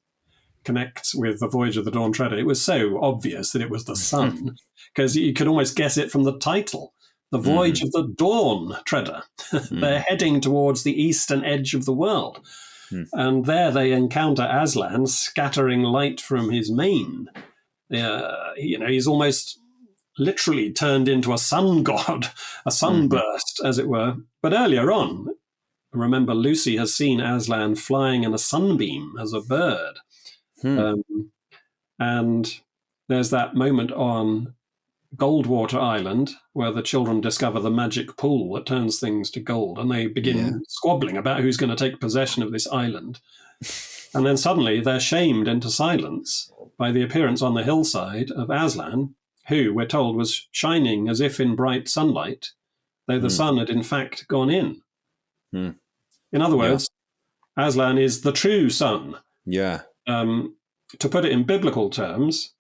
connects with the Voyage of the Dawn Treader, it was so obvious that it was the sun, because you could almost guess it from the title. The Voyage of the Dawn Treader. They're heading towards the eastern edge of the world. And there they encounter Aslan scattering light from his mane. He's almost literally turned into a sun god, a sunburst, as it were. But earlier on, remember, Lucy has seen Aslan flying in a sunbeam as a bird. And there's that moment on Goldwater Island where the children discover the magic pool that turns things to gold, and they begin squabbling about who's going to take possession of this island. And then suddenly they're shamed into silence by the appearance on the hillside of Aslan, who, we're told, was shining as if in bright sunlight, though the sun had in fact gone in. In other words, Aslan is the true sun. Yeah. To put it in biblical terms,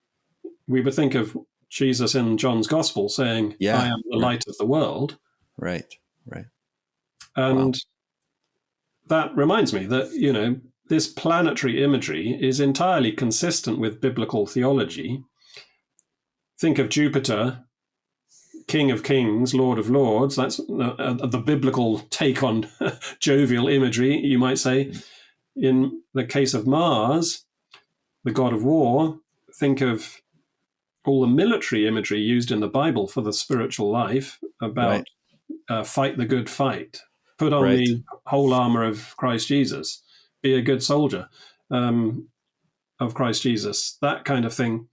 we would think of Jesus in John's Gospel saying, I am the light of the world. Right. And that reminds me that, this planetary imagery is entirely consistent with biblical theology. Think of Jupiter, King of Kings, Lord of Lords. That's the biblical take on jovial imagery, you might say. In the case of Mars, the god of war, think of all the military imagery used in the Bible for the spiritual life about fight the good fight, put on the whole armor of Christ Jesus, be a good soldier of Christ Jesus, that kind of thing.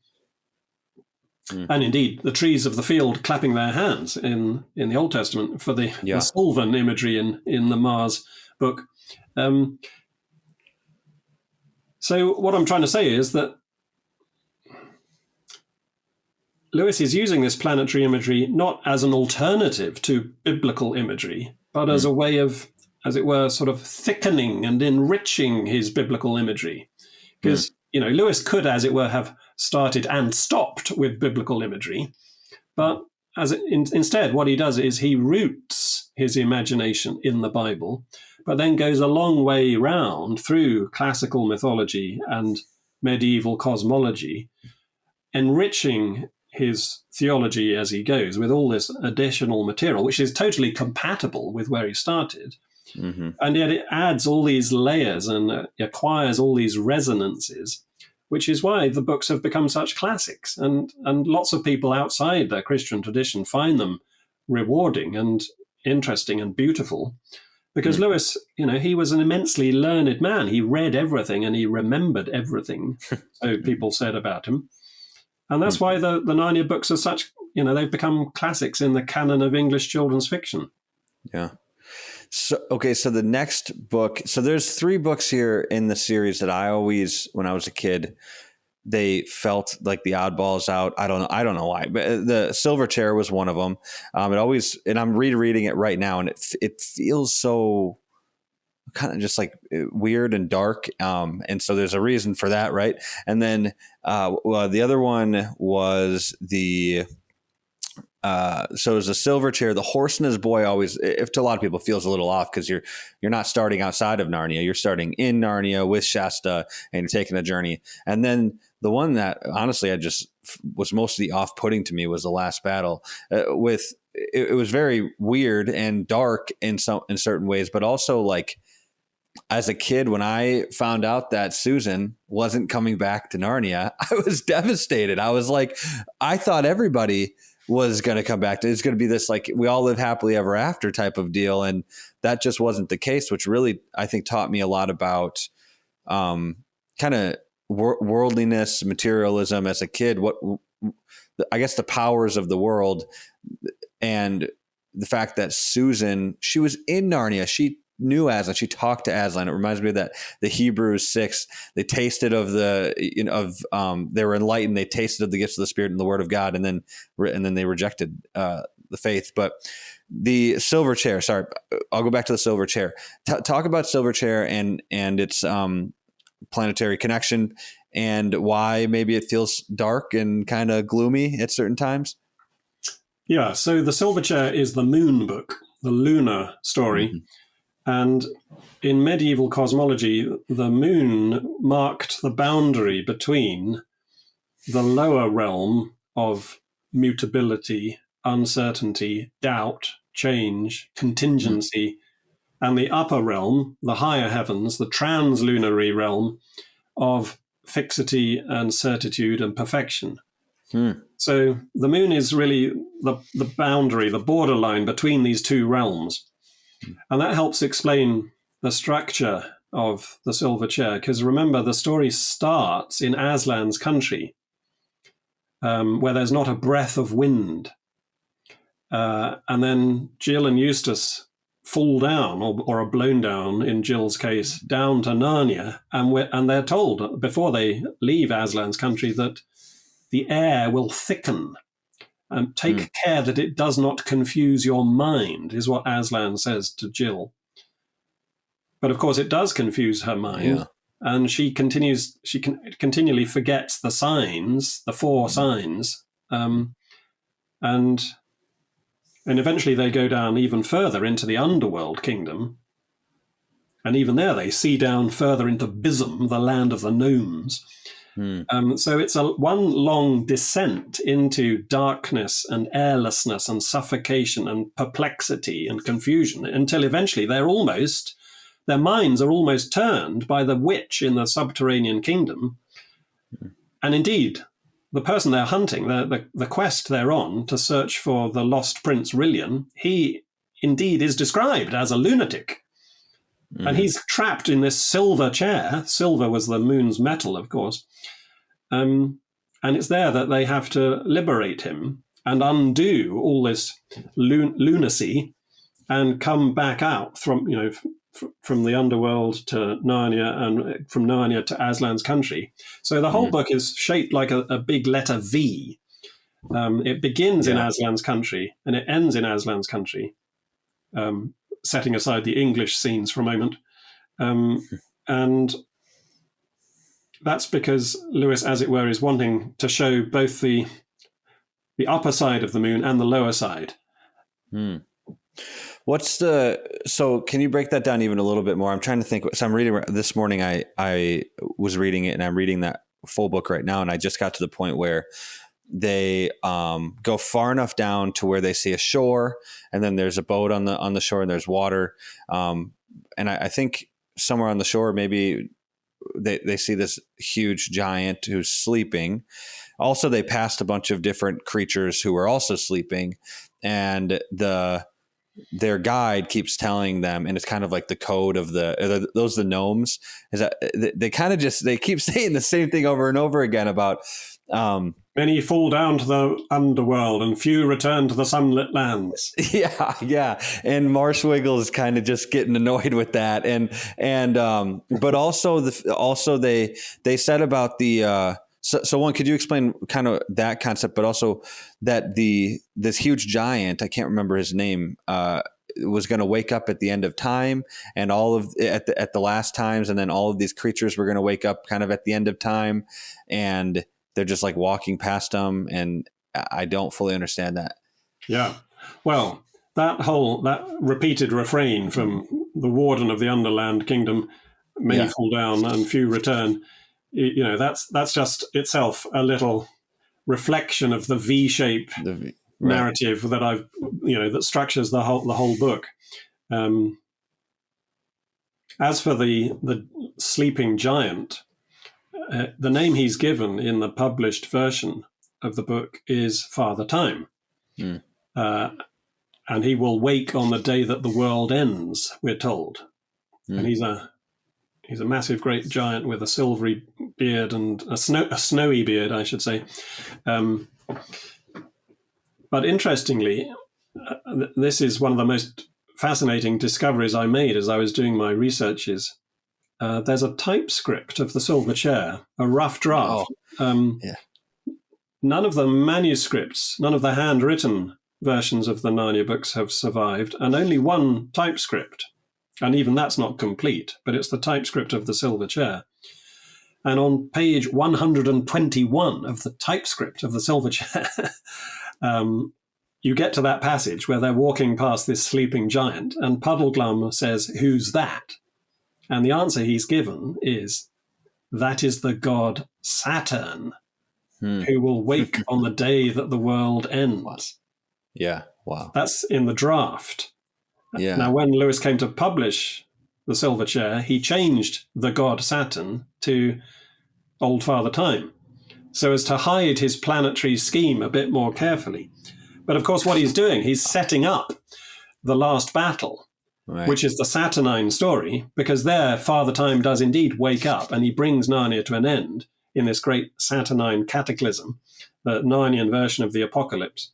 And indeed, the trees of the field clapping their hands in the Old Testament for the sylvan imagery in the Mars book. So what I'm trying to say is that Lewis is using this planetary imagery not as an alternative to biblical imagery, but as a way of, as it were, sort of thickening and enriching his biblical imagery. Because, Lewis could, as it were, have started and stopped with biblical imagery. But instead, what he does is he roots his imagination in the Bible, but then goes a long way round through classical mythology and medieval cosmology, enriching his theology as he goes with all this additional material, which is totally compatible with where he started. And yet it adds all these layers and acquires all these resonances, which is why the books have become such classics. And lots of people outside their Christian tradition find them rewarding and interesting and beautiful. Because Lewis, he was an immensely learned man. He read everything and he remembered everything, so people said about him. And that's why the Narnia books are such, they've become classics in the canon of English children's fiction. Yeah. So the next book, so there's 3 books here in the series that I always, when I was a kid, they felt like the oddballs out. I don't know why, but the Silver Chair was one of them. And I'm rereading it right now, and it feels so kind of just like weird and dark. And so there's a reason for that. Right. And then, the other one was so it was a Silver Chair. The Horse and His Boy always, if to a lot of people, feels a little off because you're not starting outside of Narnia. You're starting in Narnia with Shasta and you're taking a journey. And then the one that honestly I just was mostly off-putting to me was The Last Battle. It was very weird and dark in certain ways, but also like as a kid, when I found out that Susan wasn't coming back to Narnia, I was devastated. I was like, I thought everybody was going to come back to, it's going to be this, like, we all live happily ever after type of deal. And that just wasn't the case, which really, I think, taught me a lot about kind of worldliness, materialism as a kid, I guess the powers of the world, and the fact that Susan, she was in Narnia. She knew Aslan. She talked to Aslan. It reminds me of that, the Hebrews 6, they tasted of they were enlightened. They tasted of the gifts of the Spirit and the Word of God. And then they rejected the faith. But the Silver Chair, sorry, I'll go back to the Silver Chair. Talk about Silver Chair and its planetary connection and why maybe it feels dark and kind of gloomy at certain times. Yeah. So the Silver Chair is the moon book, the lunar story. And in medieval cosmology, the moon marked the boundary between the lower realm of mutability, uncertainty, doubt, change, contingency, and the upper realm, the higher heavens, the translunary realm of fixity and certitude and perfection. So the moon is really the boundary, the borderline between these two realms. And that helps explain the structure of the silver chair, because remember, the story starts in Aslan's country, where there's not a breath of wind. And then Jill and Eustace fall down, or are blown down, in Jill's case, down to Narnia. And they're told before they leave Aslan's country that the air will thicken. And take care that it does not confuse your mind, is what Aslan says to Jill. But of course, it does confuse her mind. Yeah. And she continually forgets the signs, the four signs. And eventually they go down even further into the underworld kingdom. And even there they see down further into Bism, the land of the gnomes. So it's one long descent into darkness and airlessness and suffocation and perplexity and confusion, until eventually their minds are almost turned by the witch in the subterranean kingdom. And indeed, the person they're hunting, the quest they're on to search for the lost Prince Rilian, he indeed is described as a lunatic. And he's trapped in this silver chair. Silver was the moon's metal, of course. And it's there that they have to liberate him and undo all this lunacy and come back out from the underworld to Narnia, and from Narnia to Aslan's country. So the whole book is shaped like a big letter V. It begins in Aslan's country and it ends in Aslan's country. Setting aside the English scenes for a moment. And that's because Lewis, as it were, is wanting to show both the upper side of the moon and the lower side. So can you break that down even a little bit more? I'm trying to think. So I'm reading this morning, I was reading it, and I'm reading that full book right now. And I just got to the point where they go far enough down to where they see a shore, and then there's a boat on the shore, and there's water. And I think somewhere on the shore, maybe they see this huge giant who's sleeping. Also, they passed a bunch of different creatures who were also sleeping, and their guide keeps telling them, and it's kind of like the code of the gnomes, is that they keep saying the same thing over and over again about many fall down to the underworld and few return to the sunlit lands. Yeah. And Marshwiggle is kind of just getting annoyed with that. But also they said about the, so one, could you explain kind of that concept, but also that this huge giant, I can't remember his name, was going to wake up at the end of time, and all of at the last times. And then all of these creatures were going to wake up kind of at the end of time, and they're just like walking past them, and I don't fully understand that. Yeah. Well, that repeated refrain from the warden of the Underland Kingdom, many fall down and few return, that's just itself a little reflection of the V-shape narrative that that structures the whole book. As for the sleeping giant, the name he's given in the published version of the book is Father Time. And he will wake on the day that the world ends, we're told. And he's a massive great giant with a silvery beard and a snowy beard, I should say. But interestingly, this is one of the most fascinating discoveries I made as I was doing my researches. There's a typescript of the Silver Chair, a rough draft. None of the manuscripts, none of the handwritten versions of the Narnia books have survived, and only one typescript. And even that's not complete, but it's the typescript of the Silver Chair. And on page 121 of the typescript of the Silver Chair, you get to that passage where they're walking past this sleeping giant, and Puddleglum says, "Who's that?" And the answer he's given is, "That is the god Saturn, who will wake on the day that the world ends." Yeah, wow. That's in the draft. Yeah. Now, when Lewis came to publish The Silver Chair, he changed the god Saturn to Old Father Time. so as to hide his planetary scheme a bit more carefully. But of course, what he's doing, he's setting up the last battle, Right. which is the Saturnine story, because there Father Time does indeed wake up and he brings Narnia to an end in this great Saturnine cataclysm, the Narnian version of the apocalypse.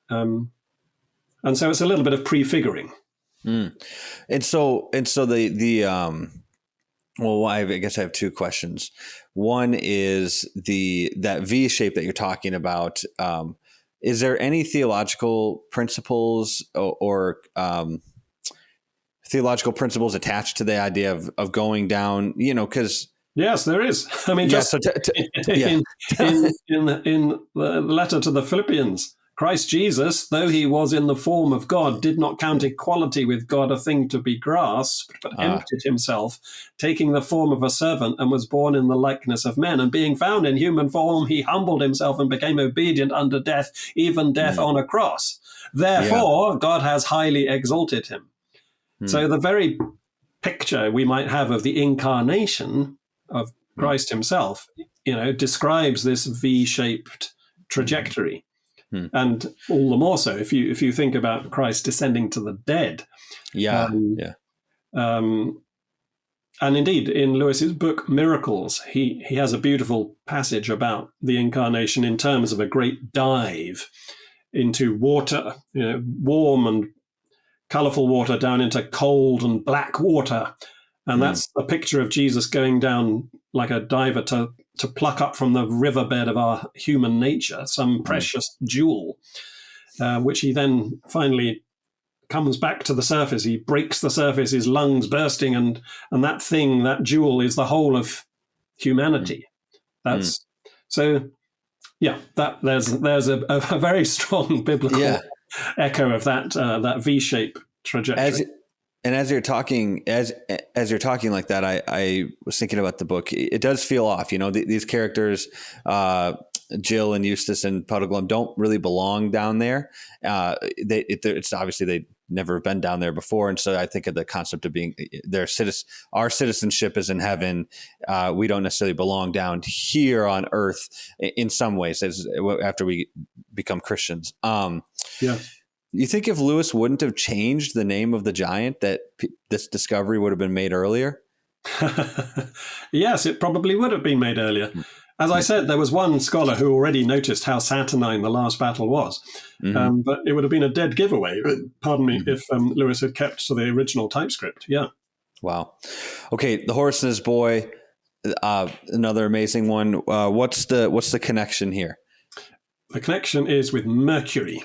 And so it's a little bit of prefiguring. And so well, I guess I have two questions. One is that V shape that you're talking about. Is there any theological principles or theological principles attached to the idea of going down? Because yes, there is. I mean, just in the letter to the Philippians, Christ Jesus, though he was in the form of God, did not count equality with God a thing to be grasped, but emptied himself, taking the form of a servant, and was born in the likeness of men. And being found in human form, he humbled himself and became obedient unto death, even death on a cross. Therefore, God has highly exalted him. So the very picture we might have of the incarnation of Christ himself, describes this V-shaped trajectory. And all the more so if you think about Christ descending to the dead. And indeed, in Lewis's book Miracles, he has a beautiful passage about the incarnation in terms of a great dive into water, warm and colorful water down into cold and black water. And that's a picture of Jesus going down like a diver to pluck up from the riverbed of our human nature some precious jewel, which he then finally comes back to the surface. He breaks the surface, his lungs bursting, and that jewel is the whole of humanity. That's so. Yeah, there's a very strong biblical echo of that V-shape trajectory. As you're talking like that, I was thinking about the book. It does feel off. These characters, Jill and Eustace and Puddleglum, don't really belong down there. It's obviously they never been down there before, and so I think of the concept of being our citizenship is in heaven. We don't necessarily belong down here on earth in some ways after we become Christians. You think if Lewis wouldn't have changed the name of the giant, that this discovery would have been made earlier? Yes, it probably would have been made earlier. As I said, there was one scholar who already noticed how saturnine the last battle was, but it would have been a dead giveaway, pardon me, if Lewis had kept to the original typescript. Yeah. Wow. Okay, The Horse and His Boy, another amazing one. What's the connection here? The connection is with Mercury.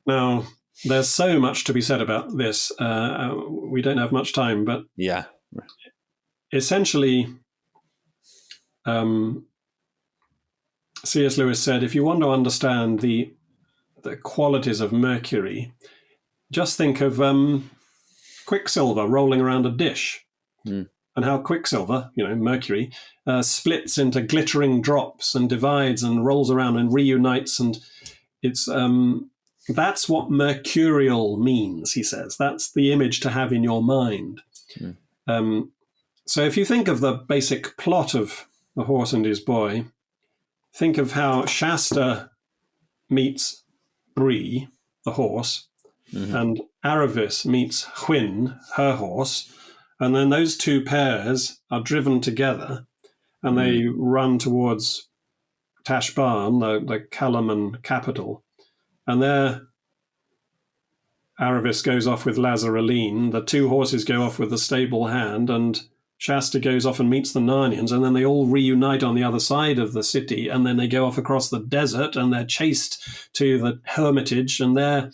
Now, there's so much to be said about this. We don't have much time, but essentially, C.S. Lewis said, if you want to understand the qualities of Mercury, just think of Quicksilver rolling around a dish, and how Quicksilver, Mercury, splits into glittering drops and divides and rolls around and reunites, and it's that's what mercurial means, he says. That's the image to have in your mind. So if you think of the basic plot of The Horse and His Boy, think of how Shasta meets Bree, the horse, and Aravis meets Hwyn, her horse, and then those two pairs are driven together and they run towards Tashbaan, the Kalaman capital. And there, Aravis goes off with Lazareline, the two horses go off with the stable hand, and Shasta goes off and meets the Narnians, and then they all reunite on the other side of the city, and then they go off across the desert, and they're chased to the hermitage, and there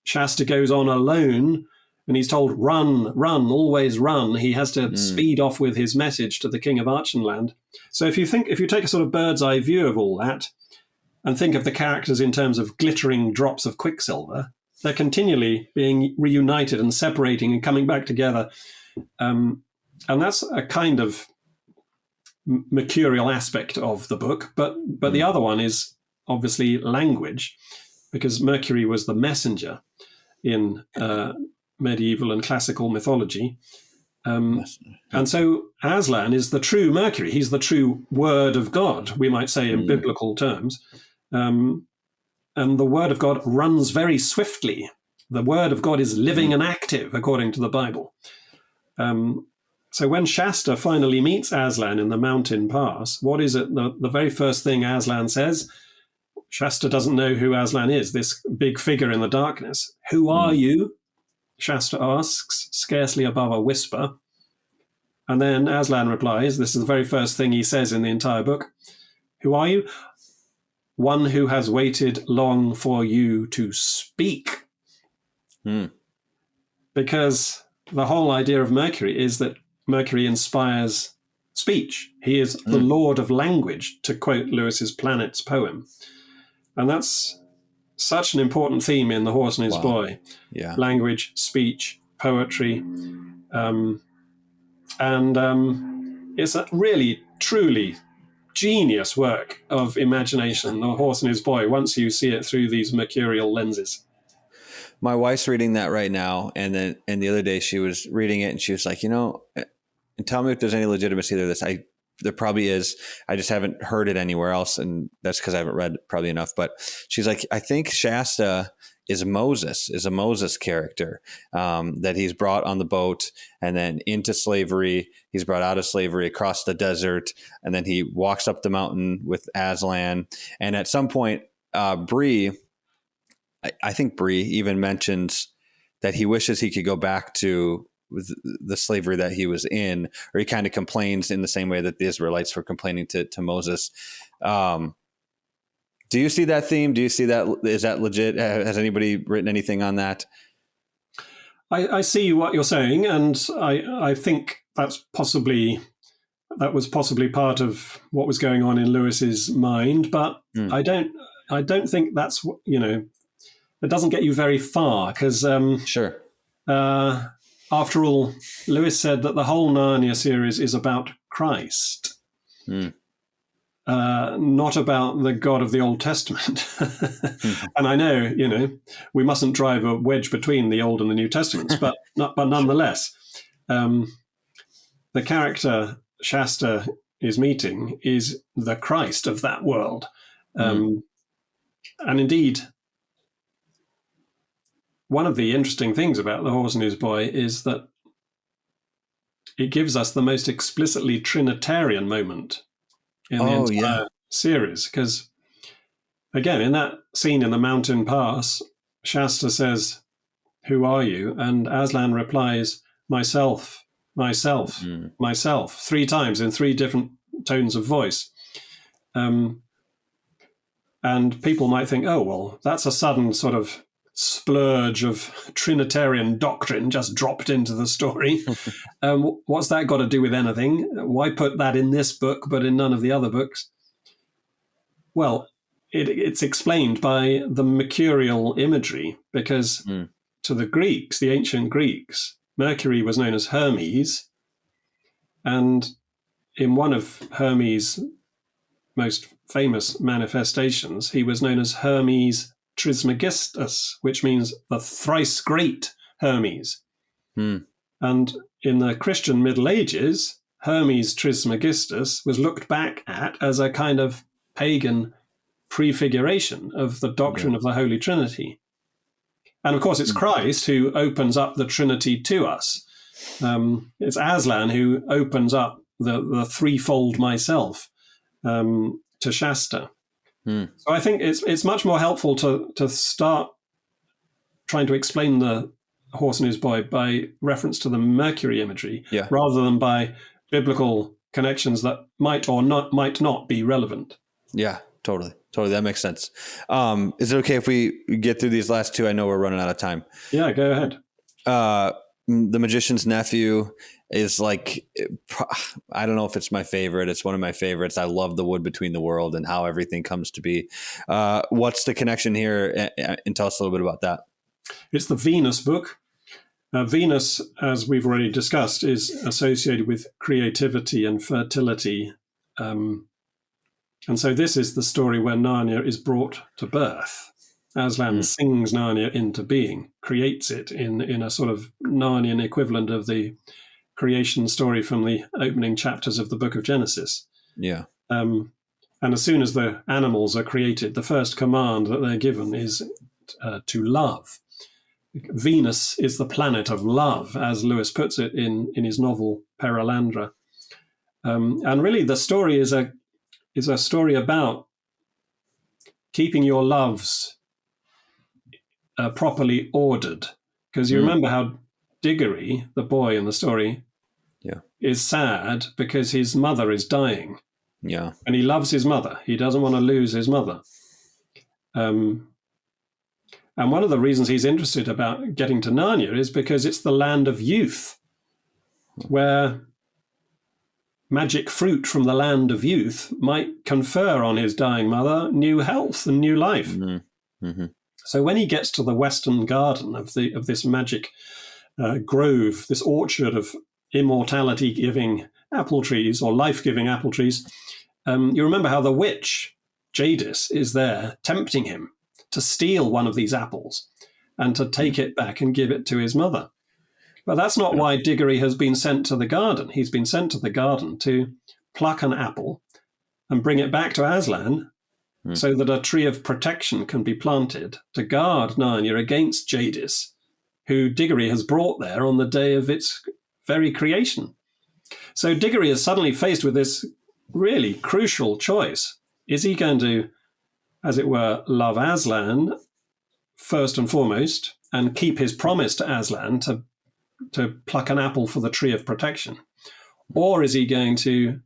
Shasta goes on alone, and he's told, run, always run. He has to speed off with his message to the King of Archenland. So if you take a sort of bird's eye view of all that, and think of the characters in terms of glittering drops of quicksilver, they're continually being reunited and separating and coming back together. And that's a kind of mercurial aspect of the book. But the other one is obviously language, because Mercury was the messenger in medieval and classical mythology. And so Aslan is the true Mercury. He's the true word of God, we might say in biblical terms. And the word of God runs very swiftly. The word of God is living and active, according to the Bible. So when Shasta finally meets Aslan in the mountain pass, what is it? The very first thing Aslan says, Shasta doesn't know who Aslan is, this big figure in the darkness. Who are you? Shasta asks, scarcely above a whisper. And then Aslan replies, this is the very first thing he says in the entire book. Who are you? One who has waited long for you to speak. Because the whole idea of Mercury is that Mercury inspires speech. He is the lord of language, to quote Lewis's Planets poem. And that's such an important theme in The Horse and His Boy. Yeah. Language, speech, poetry. It's a really, truly genius work of imagination, The Horse and His Boy, once you see it through these mercurial lenses. My wife's reading that right now. And the other day she was reading it and she was like, and tell me if there's any legitimacy to this. There probably is. I just haven't heard it anywhere else. And that's because I haven't read probably enough. But she's like, I think Shasta is a Moses character, that he's brought on the boat and then into slavery. He's brought out of slavery across the desert. And then he walks up the mountain with Aslan. And at some point, Bree, I think Bree even mentions that he wishes he could go back to the slavery that he was in, or he kind of complains in the same way that the Israelites were complaining to Moses. Do you see that theme? Do you see that? Is that legit? Has anybody written anything on that? I see what you're saying, and I think that was possibly part of what was going on in Lewis's mind, but I don't think that's, it doesn't get you very far, because Sure. After all, Lewis said that the whole Narnia series is about Christ, not about the God of the Old Testament. And I know, we mustn't drive a wedge between the Old and the New Testaments, but nonetheless, the character Shasta is meeting is the Christ of that world. And indeed, one of the interesting things about The Horse and His Boy is that it gives us the most explicitly Trinitarian moment in the entire series. Because, again, in that scene in the mountain pass, Shasta says, who are you? And Aslan replies, myself, myself, myself, 3 times in 3 different tones of voice. And people might think, oh, well, that's a sudden sort of splurge of Trinitarian doctrine just dropped into the story. What's that got to do with anything? Why put that in this book but in none of the other books? Well, it's explained by the mercurial imagery, because to the Greeks, the ancient Greeks, Mercury was known as Hermes, and in one of Hermes' most famous manifestations, he was known as Hermes Trismegistus, which means the thrice great Hermes. And in the Christian Middle Ages, Hermes Trismegistus was looked back at as a kind of pagan prefiguration of the doctrine of the Holy Trinity. And of course, it's Christ who opens up the Trinity to us. It's Aslan who opens up the threefold myself to Shasta. So I think it's much more helpful to start trying to explain The Horse and His Boy by reference to the Mercury imagery, rather than by biblical connections that might not be relevant. Yeah, totally. That makes sense. Is it okay if we get through these last 2? I know we're running out of time. Yeah, go ahead. The Magician's Nephew is like, I don't know if it's my favorite. It's one of my favorites. I love the wood between the world and how everything comes to be. What's the connection here? And tell us a little bit about that. It's the Venus book. Venus, as we've already discussed, is associated with creativity and fertility. And so this is the story where Narnia is brought to birth. Aslan sings Narnia into being, creates it in a sort of Narnian equivalent of the creation story from the opening chapters of the book of Genesis. Yeah. And as soon as the animals are created, the first command that they're given is to love. Venus is the planet of love, as Lewis puts it in his novel Perelandra. And really, the story is a story about keeping your loves properly ordered. Because you remember how Diggory, the boy in the story, is sad because his mother is dying. Yeah. And he loves his mother. He doesn't want to lose his mother. And one of the reasons he's interested about getting to Narnia is because it's the land of youth, where magic fruit from the land of youth might confer on his dying mother new health and new life. Mm-hmm. Mm-hmm. So when he gets to the western garden of this magic grove, this orchard of immortality-giving apple trees or life-giving apple trees, you remember how the witch, Jadis, is there tempting him to steal one of these apples and to take it back and give it to his mother. But that's not why Diggory has been sent to the garden. He's been sent to the garden to pluck an apple and bring it back to Aslan so that a tree of protection can be planted to guard Narnia against Jadis, who Diggory has brought there on the day of its very creation. So Diggory is suddenly faced with this really crucial choice. Is he going to, as it were, love Aslan first and foremost and keep his promise to Aslan to pluck an apple for the tree of protection? Or is he going to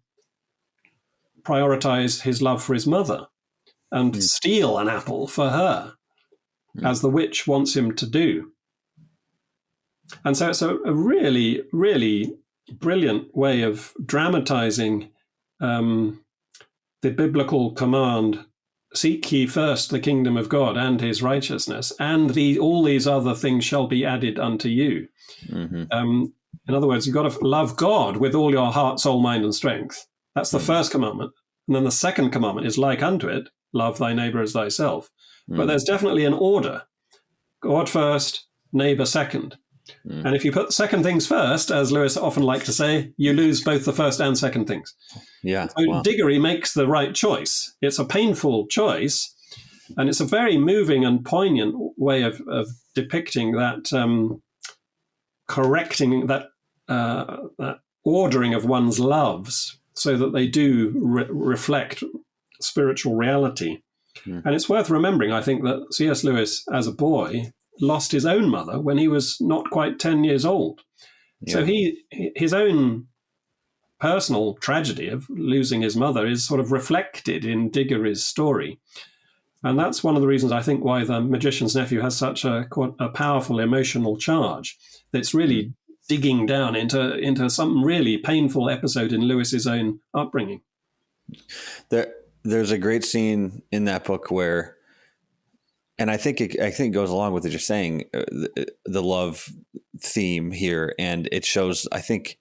prioritize his love for his mother and steal an apple for her, as the witch wants him to do? And so it's a really, really brilliant way of dramatizing the biblical command, seek ye first the kingdom of God and his righteousness, and all these other things shall be added unto you. Mm-hmm. In other words, you've got to love God with all your heart, soul, mind, and strength. That's the first commandment. And then the second commandment is like unto it, love thy neighbor as thyself. But there's definitely an order. God first, neighbor second. And if you put second things first, as Lewis often liked to say, you lose both the first and second things. Yeah. So wow. Diggory makes the right choice. It's a painful choice, and it's a very moving and poignant way of depicting that, correcting that ordering of one's loves so that they do reflect spiritual reality. And it's worth remembering, I think, that C.S. Lewis, as a boy, lost his own mother when he was not quite 10 years old. Yeah. So his own personal tragedy of losing his mother is sort of reflected in Diggory's story. And that's one of the reasons I think why The Magician's Nephew has such a powerful emotional charge. It's really digging down into some really painful episode in Lewis's own upbringing. There's a great scene in that book where, and I think it goes along with what you're saying, the love theme here, and it shows, I think,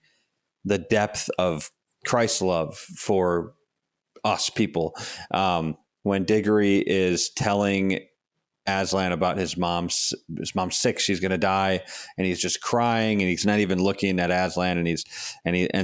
the depth of Christ's love for us people. When Diggory is telling Aslan about his mom's sick, she's going to die, and he's just crying, and he's not even looking at Aslan, and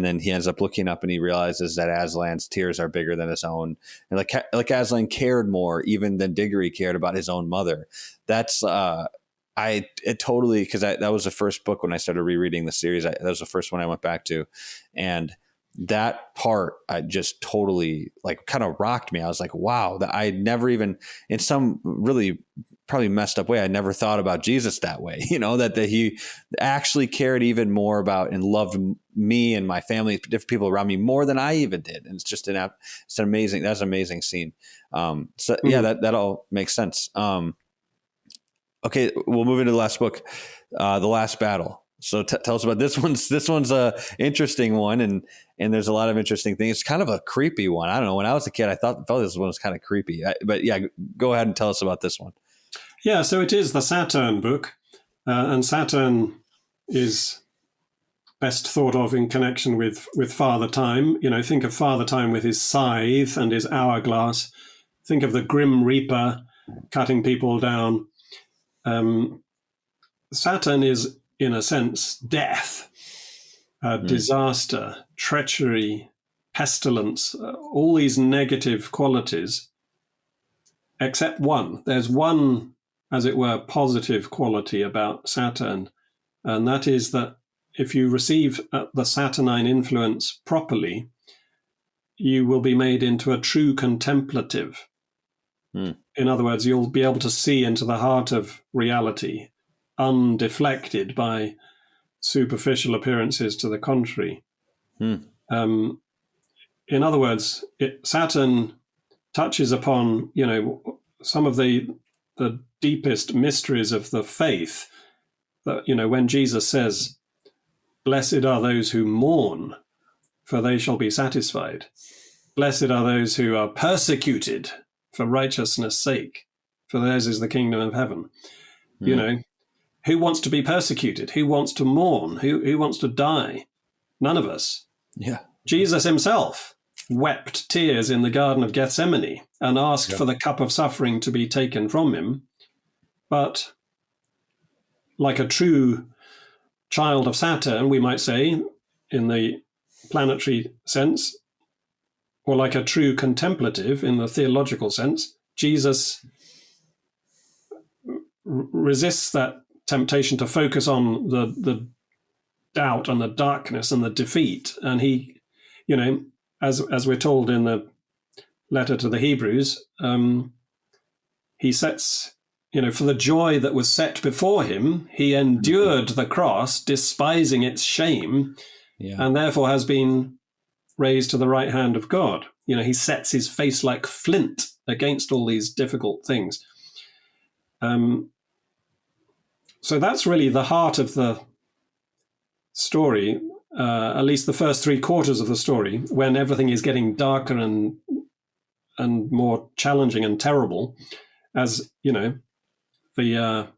then he ends up looking up, and he realizes that Aslan's tears are bigger than his own, and like Aslan cared more even than Diggory cared about his own mother. That's totally, because that was the first book when I started rereading the series. That was the first one I went back to, and that part I just totally kind of rocked me. I was like, wow, that I never even, in some really probably messed up way, I never thought about Jesus that way, that he actually cared even more about and loved me and my family, different people around me, more than I even did. And that's an amazing scene. That all makes sense. Okay, we'll move into the last book, The Last Battle. So tell us about this one. This one's a interesting one, and there's a lot of interesting things. It's kind of a creepy one. I don't know. When I was a kid, I felt this one was kind of creepy. But yeah, go ahead and tell us about this one. Yeah, so it is the Saturn book, and Saturn is best thought of in connection with Father Time. Think of Father Time with his scythe and his hourglass. Think of the Grim Reaper cutting people down. Saturn is, in a sense, death. disaster, treachery, pestilence, all these negative qualities, except one. There's one, as it were, positive quality about Saturn, and that is that if you receive the Saturnine influence properly, you will be made into a true contemplative. In other words, you'll be able to see into the heart of reality, undeflected by superficial appearances to the contrary. In other words, Saturn touches upon, some of the deepest mysteries of the faith. That, when Jesus says, "Blessed are those who mourn, for they shall be satisfied. Blessed are those who are persecuted for righteousness' sake, for theirs is the kingdom of heaven." Who wants to be persecuted? Who wants to mourn? Who wants to die? None of us. Yeah. Jesus himself wept tears in the Garden of Gethsemane and asked for the cup of suffering to be taken from him. But like a true child of Saturn, we might say, in the planetary sense, or like a true contemplative in the theological sense, Jesus resists that temptation to focus on the doubt and the darkness and the defeat. And he, as we're told in the letter to the Hebrews, he sets, for the joy that was set before him, he endured the cross, despising its shame, and therefore has been raised to the right hand of God. He sets his face like flint against all these difficult things. So that's really the heart of the story, at least the first 3/4 of the story, when everything is getting darker and more challenging and terrible, as the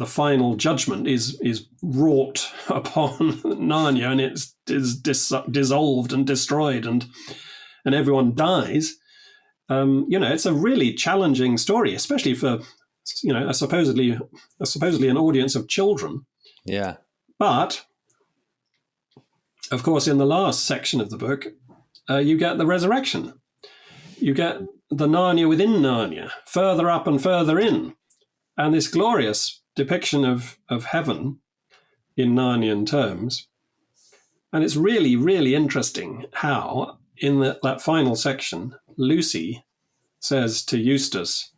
final judgment is wrought upon Narnia, and it is dissolved and destroyed, and everyone dies. It's a really challenging story, especially for a supposedly an audience of children. Yeah. But of course, in the last section of the book, you get the resurrection. You get the Narnia within Narnia, further up and further in, and this glorious depiction of heaven in Narnian terms. And it's really, really interesting how, in that final section, Lucy says to Eustace,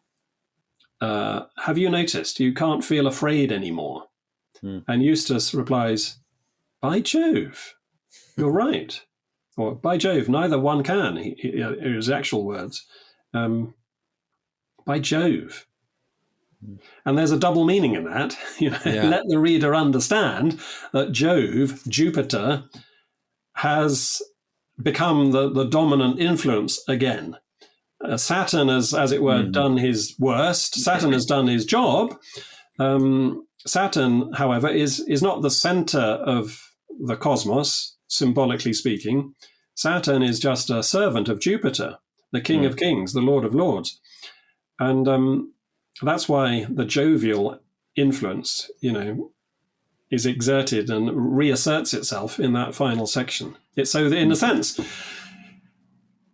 "Have you noticed you can't feel afraid anymore?" And Eustace replies, "By Jove, you're right." Or, "By Jove, neither one can," his actual words. By Jove. And there's a double meaning in that. Let the reader understand that Jupiter, has become the dominant influence again. Saturn has, as it were, done his worst. Saturn has done his job. Saturn, however, is not the center of the cosmos, symbolically speaking. Saturn is just a servant of Jupiter, the King of Kings, the Lord of Lords. And that's why the jovial influence, is exerted and reasserts itself in that final section. It's so that, in a sense,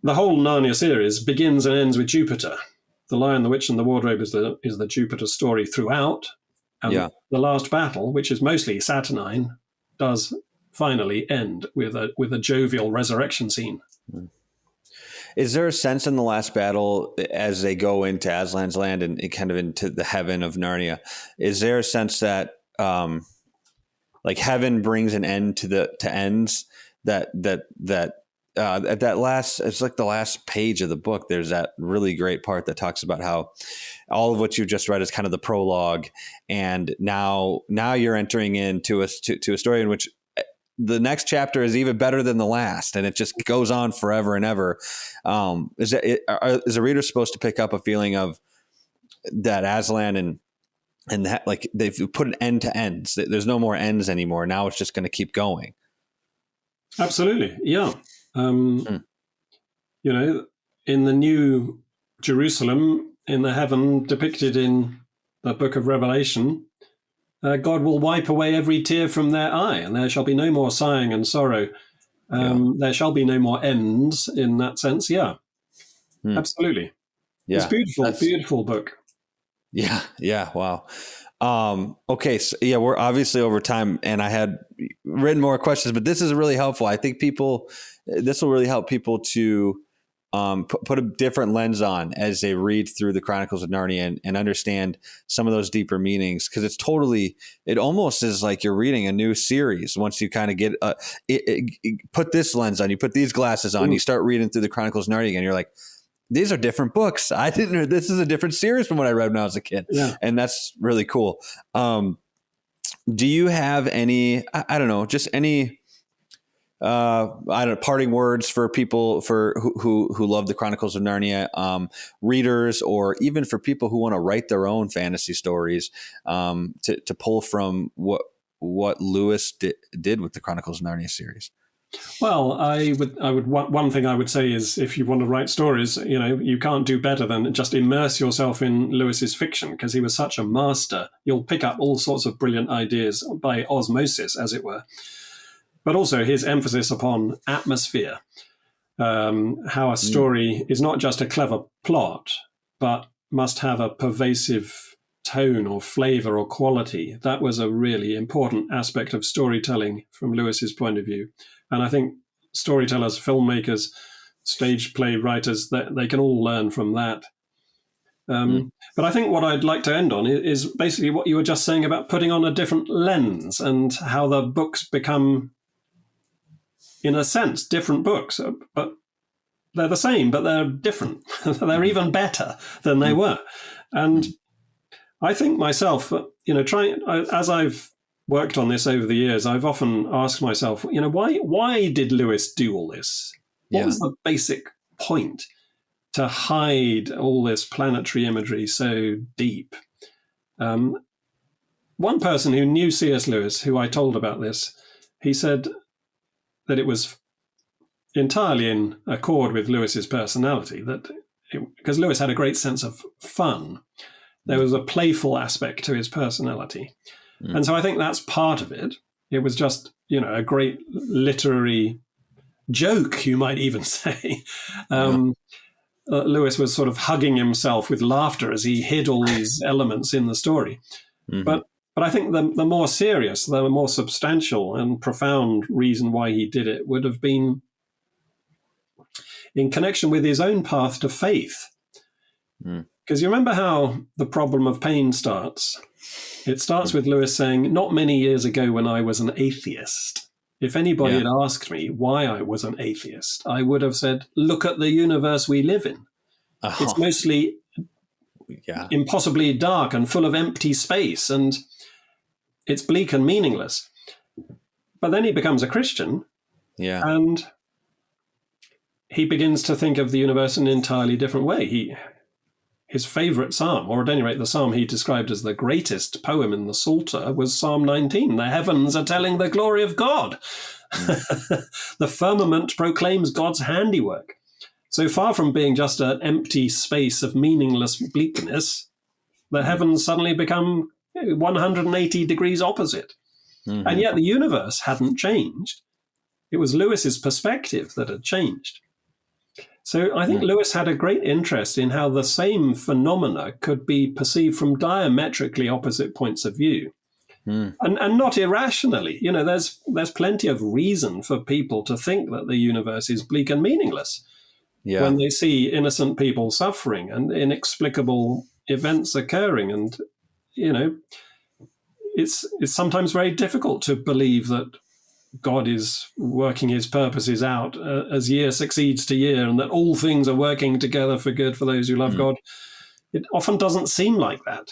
the whole Narnia series begins and ends with Jupiter. The Lion, the Witch, and the Wardrobe is the Jupiter story throughout. And the last battle, which is mostly Saturnine, does finally end with a jovial resurrection scene. Is there a sense in the last battle, as they go into Aslan's land and kind of into the heaven of Narnia, is there a sense that like heaven brings an end to ends, that at that last, it's like the last page of the book, there's that really great part that talks about how all of what you just read is kind of the prologue, and now you're entering into a story in which the next chapter is even better than the last, and it just goes on forever and ever. Is a reader supposed to pick up a feeling of that Aslan and that, like, they've put an end to ends? There's no more ends anymore. Now it's just going to keep going. Absolutely, yeah. In the New Jerusalem, in the heaven depicted in the Book of Revelation, God will wipe away every tear from their eye, and there shall be no more sighing and sorrow. There shall be no more ends in that sense. Yeah, absolutely. It's Yeah. beautiful, beautiful book. Yeah. Yeah. Wow. Okay. So yeah, we're obviously over time, and I had written more questions, but this is really helpful. I think this will really help people to put a different lens on as they read through the Chronicles of Narnia and understand some of those deeper meanings. Because it almost is like you're reading a new series once you kind of get put this lens on, you put these glasses on, you start reading through the Chronicles of Narnia again. You're like, these are different books. I didn't know this is a different series from what I read when I was a kid. Yeah. And that's really cool. Do you have any, I don't know, just any, parting words for people who love the Chronicles of Narnia, readers, or even for people who want to write their own fantasy stories, to pull from what Lewis did with the Chronicles of Narnia series? Well, one thing I would say is, if you want to write stories, you can't do better than just immerse yourself in Lewis's fiction, because he was such a master. You'll pick up all sorts of brilliant ideas by osmosis, as it were. But also his emphasis upon atmosphere, how a story is not just a clever plot, but must have a pervasive tone or flavor or quality. That was a really important aspect of storytelling from Lewis's point of view. And I think storytellers, filmmakers, stage play writers, they can all learn from that. But I think what I'd like to end on is basically what you were just saying about putting on a different lens, and how the books become, in a sense, different books. But they're the same, but they're different. They're even better than they were. And I think myself, as I've worked on this over the years, I've often asked myself, why did Lewis do all this? What was the basic point to hide all this planetary imagery so deep? One person who knew C.S. Lewis, who I told about this, he said that it was entirely in accord with Lewis's personality, because Lewis had a great sense of fun. There was a playful aspect to his personality. And so I think that's part of it. It was just, a great literary joke, you might even say. Lewis was sort of hugging himself with laughter as he hid all these elements in the story. But I think the more serious, the more substantial and profound reason why he did it would have been in connection with his own path to faith. Because you remember how the problem of pain starts? It starts with Lewis saying, not many years ago when I was an atheist, if anybody had asked me why I was an atheist, I would have said, look at the universe we live in. It's mostly impossibly dark and full of empty space, and it's bleak and meaningless. But then he becomes a Christian, and he begins to think of the universe in an entirely different way. His favorite psalm, or at any rate the psalm he described as the greatest poem in the Psalter, was Psalm 19. The heavens are telling the glory of God. The firmament proclaims God's handiwork. So far from being just an empty space of meaningless bleakness, the heavens suddenly become 180 degrees opposite. And yet the universe hadn't changed. It was Lewis's perspective that had changed. So I think Lewis had a great interest in how the same phenomena could be perceived from diametrically opposite points of view, and not irrationally. There's plenty of reason for people to think that the universe is bleak and meaningless when they see innocent people suffering and inexplicable events occurring. And, it's sometimes very difficult to believe that God is working his purposes out as year succeeds to year, and that all things are working together for good for those who love God. It often doesn't seem like that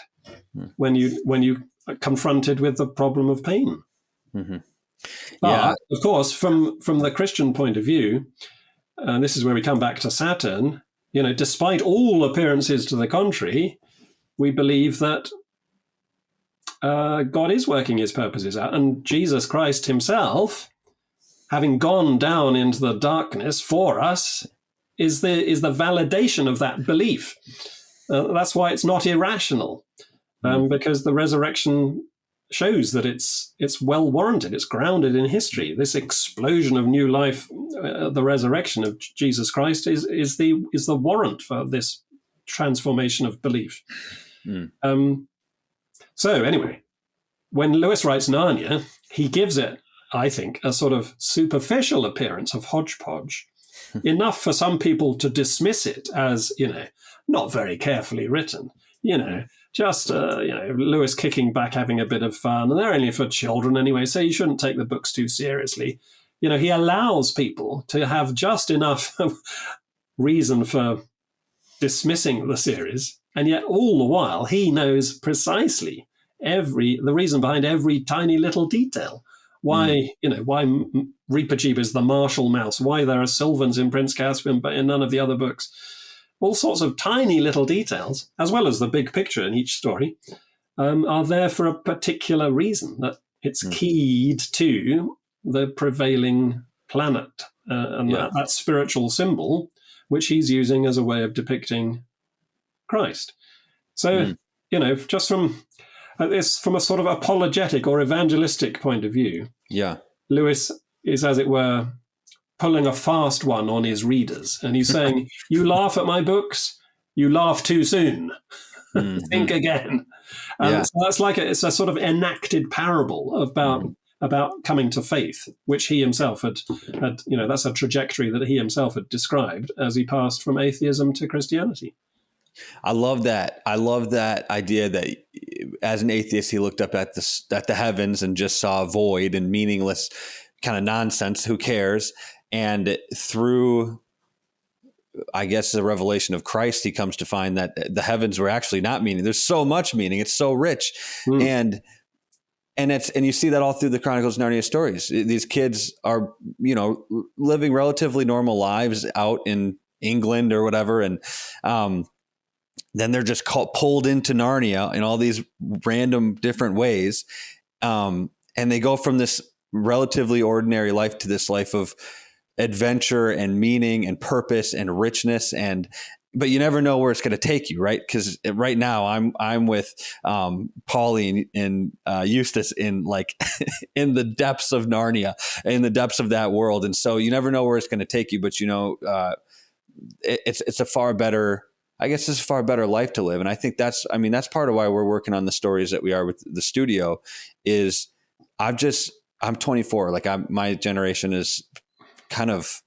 when you are confronted with the problem of pain. But, of course, from the Christian point of view, and this is where we come back to Saturn, despite all appearances to the contrary, we believe that God is working his purposes out. And Jesus Christ himself, having gone down into the darkness for us, is the validation of that belief. That's why it's not irrational, because the resurrection shows that it's well warranted. It's grounded in history. This explosion of new life, the resurrection of Jesus Christ, is the warrant for this transformation of belief. So anyway, when Lewis writes Narnia, he gives it, I think, a sort of superficial appearance of hodgepodge, enough for some people to dismiss it as, not very carefully written, just, Lewis kicking back, having a bit of fun, and they're only for children anyway, so you shouldn't take the books too seriously. He allows people to have just enough reason for dismissing the series, and yet all the while he knows precisely the reason behind every tiny little detail. Why Reepicheep is the Marshall mouse, why there are Sylvans in Prince Caspian but in none of the other books. All sorts of tiny little details, as well as the big picture in each story, are there for a particular reason, that it's keyed to the prevailing planet and that spiritual symbol, which he's using as a way of depicting Christ. So, just from a sort of apologetic or evangelistic point of view, Lewis is, as it were, pulling a fast one on his readers. And he's saying, you laugh at my books, you laugh too soon. Think again. So that's it's a sort of enacted parable about coming to faith, which he himself had, that's a trajectory that he himself had described as he passed from atheism to Christianity. I love that. I love that idea that as an atheist, he looked up at the heavens and just saw a void and meaningless kind of nonsense. Who cares? And through, I guess, the revelation of Christ, he comes to find that the heavens were actually not meaning. There's so much meaning. It's so rich. And you see that all through the Chronicles of Narnia stories. These kids are, living relatively normal lives out in England or whatever. And, then they're just pulled into Narnia in all these random different ways. And they go from this relatively ordinary life to this life of adventure and meaning and purpose and richness. But you never know where it's going to take you, right? Because right now I'm with Paulie and Eustace in in the depths of Narnia, in the depths of that world. And so you never know where it's going to take you, but it's a far better, I guess it's a far better life to live. And I think that's part of why we're working on the stories that we are with the studio is I'm 24. My generation is kind of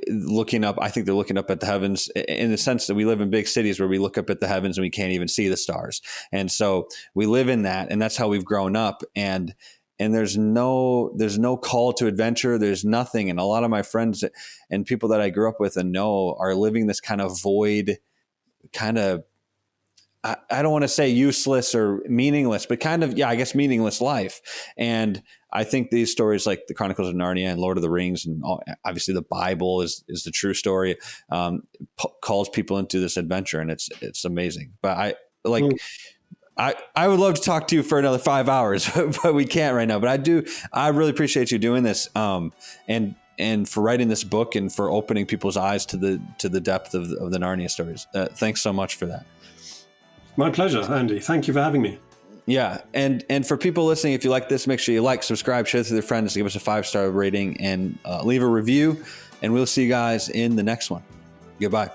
looking up. I think they're looking up at the heavens in the sense that we live in big cities where we look up at the heavens and we can't even see the stars. And so we live in that, and that's how we've grown up. And there's no call to adventure. There's nothing. And a lot of my friends and people that I grew up with and know are living this kind of void, kind of, I don't want to say useless or meaningless, but kind of, I guess meaningless life. And I think these stories like the Chronicles of Narnia and Lord of the Rings, and obviously the Bible is the true story, calls people into this adventure, and it's amazing. But I would love to talk to you for another 5 hours, but we can't right now. But I really appreciate you doing this, and for writing this book and for opening people's eyes to the depth of the Narnia stories. Thanks so much for that. My pleasure, Andy. Thank you for having me. Yeah. And for people listening, if you like this, make sure you like, subscribe, share this with your friends, give us a 5-star rating, and leave a review. And we'll see you guys in the next one. Goodbye.